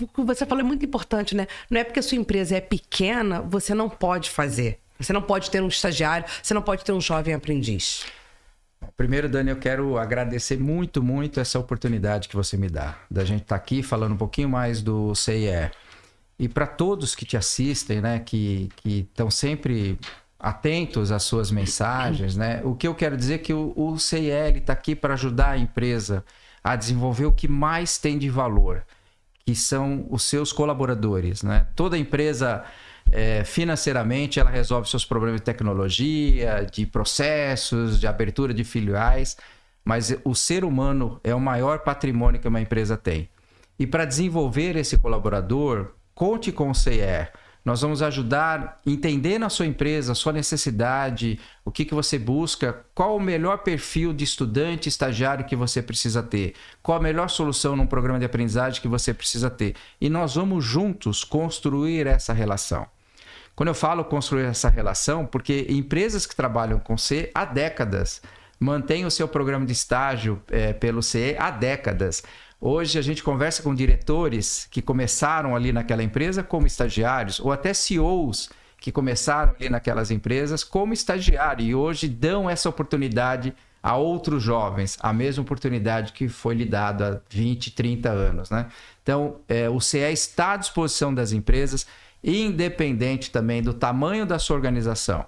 que você falou é muito importante, né? Não é porque a sua empresa é pequena, você não pode fazer. Você não pode ter um estagiário, você não pode ter um jovem aprendiz. Primeiro, Dani, eu quero agradecer muito, muito essa oportunidade que você me dá, da gente estar aqui falando um pouquinho mais do CIE. E para todos que te assistem, né, que estão sempre atentos às suas mensagens, né, o que eu quero dizer é que o CIE está aqui para ajudar a empresa a desenvolver o que mais tem de valor, que são os seus colaboradores, né? Toda empresa... financeiramente, ela resolve seus problemas de tecnologia, de processos, de abertura de filiais, mas o ser humano é o maior patrimônio que uma empresa tem. E para desenvolver esse colaborador, conte com o CIE. Nós vamos ajudar a entender na sua empresa, a sua necessidade, o que você busca, qual o melhor perfil de estudante, estagiário que você precisa ter, qual a melhor solução num programa de aprendizagem que você precisa ter. E nós vamos juntos construir essa relação. Quando eu falo construir essa relação, porque empresas que trabalham com CIE há décadas mantêm o seu programa de estágio pelo CIE há décadas. Hoje a gente conversa com diretores que começaram ali naquela empresa como estagiários, ou até CEOs que começaram ali naquelas empresas como estagiário e hoje dão essa oportunidade a outros jovens, a mesma oportunidade que foi lhe dada há 20, 30 anos, né? Então, o CIE está à disposição das empresas, independente também do tamanho da sua organização.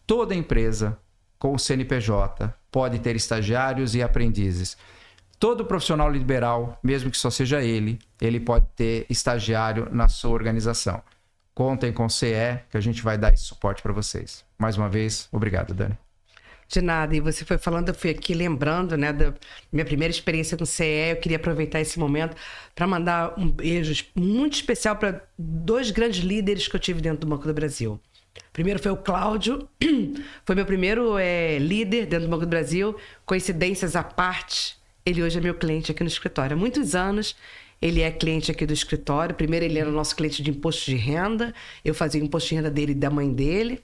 Toda empresa com o CNPJ pode ter estagiários e aprendizes. Todo profissional liberal, mesmo que só seja ele pode ter estagiário na sua organização. Contem com o CIE, que a gente vai dar esse suporte para vocês. Mais uma vez, obrigado, Dani. De nada. E você foi falando, eu fui aqui lembrando, né, da minha primeira experiência com o CIE. Eu queria aproveitar esse momento para mandar um beijo muito especial para 2 grandes líderes que eu tive dentro do Banco do Brasil. Primeiro foi o Cláudio, foi meu primeiro líder dentro do Banco do Brasil. Coincidências à parte, ele hoje é meu cliente aqui no escritório. Há muitos anos ele é cliente aqui do escritório. Primeiro ele era o nosso cliente de imposto de renda. Eu fazia o imposto de renda dele e da mãe dele.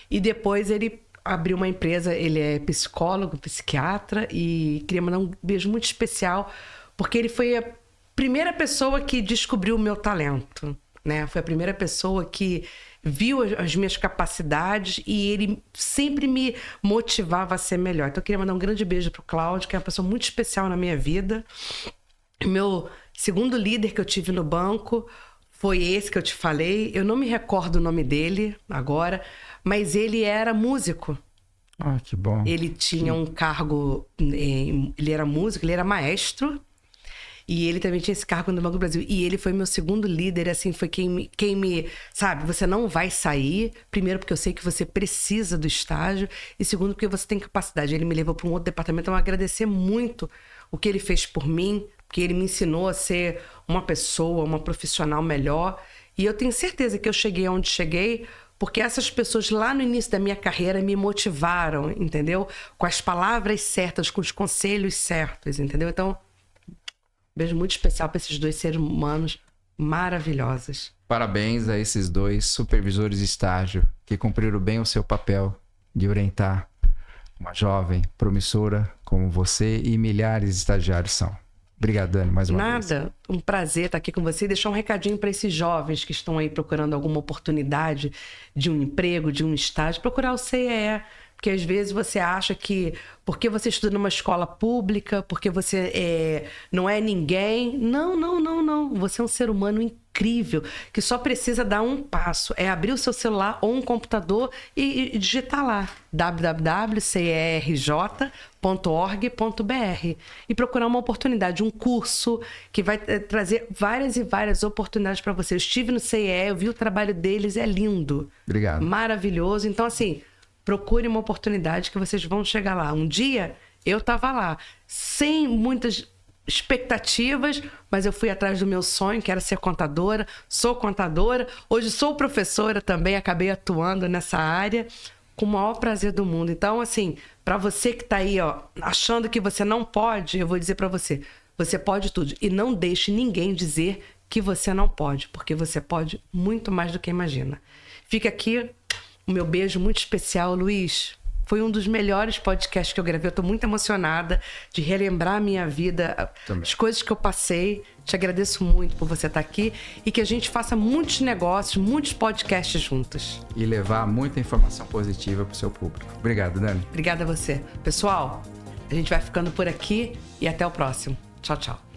E depois ele abriu uma empresa, ele é psicólogo, psiquiatra. E queria mandar um beijo muito especial, porque ele foi a primeira pessoa que descobriu o meu talento, né? Foi a primeira pessoa que viu as minhas capacidades e ele sempre me motivava a ser melhor. Então eu queria mandar um grande beijo pro Cláudio, que é uma pessoa muito especial na minha vida. Meu segundo líder que eu tive no banco foi esse que eu te falei. Eu não me recordo o nome dele agora, mas ele era músico. Ah, que bom. Ele tinha um cargo, ele era músico, ele era maestro. E ele também tinha esse cargo no Banco do Brasil. E ele foi meu segundo líder, assim, foi quem me... Sabe, você não vai sair. Primeiro, porque eu sei que você precisa do estágio. E segundo, porque você tem capacidade. Ele me levou para um outro departamento. Então, eu agradecer muito o que ele fez por mim. Porque ele me ensinou a ser uma pessoa, uma profissional melhor. E eu tenho certeza que eu cheguei onde cheguei, porque essas pessoas lá no início da minha carreira me motivaram, entendeu? Com as palavras certas, com os conselhos certos, entendeu? Então... beijo muito especial para esses 2 seres humanos maravilhosos. Parabéns a esses 2 supervisores de estágio que cumpriram bem o seu papel de orientar uma jovem promissora como você e milhares de estagiários são. Obrigado, Dani, mais uma vez. Nada, um prazer estar aqui com você e deixar um recadinho para esses jovens que estão aí procurando alguma oportunidade de um emprego, de um estágio, procurar o CEE. Porque às vezes você acha que porque você estuda numa escola pública, porque você não é ninguém. Não. Você é um ser humano incrível que só precisa dar um passo. É abrir o seu celular ou um computador e digitar lá www.cerj.org.br e procurar uma oportunidade, um curso que vai trazer várias e várias oportunidades para você. Eu estive no CIE, eu vi o trabalho deles, é lindo. Obrigado. Maravilhoso. Então, assim, procure uma oportunidade que vocês vão chegar lá. Um dia, eu estava lá, sem muitas expectativas, mas eu fui atrás do meu sonho, que era ser contadora. Sou contadora. Hoje sou professora também, acabei atuando nessa área com o maior prazer do mundo. Então, assim, para você que está aí, ó, achando que você não pode, eu vou dizer para você, você pode tudo. E não deixe ninguém dizer que você não pode, porque você pode muito mais do que imagina. Fica aqui o meu beijo muito especial, Luiz. Foi um dos melhores podcasts que eu gravei. Eu estou muito emocionada de relembrar a minha vida, as coisas que eu passei. Te agradeço muito por você estar aqui e que a gente faça muitos negócios, muitos podcasts juntos. E levar muita informação positiva para o seu público. Obrigado, Dani. Obrigada a você. Pessoal, a gente vai ficando por aqui e até o próximo. Tchau, tchau.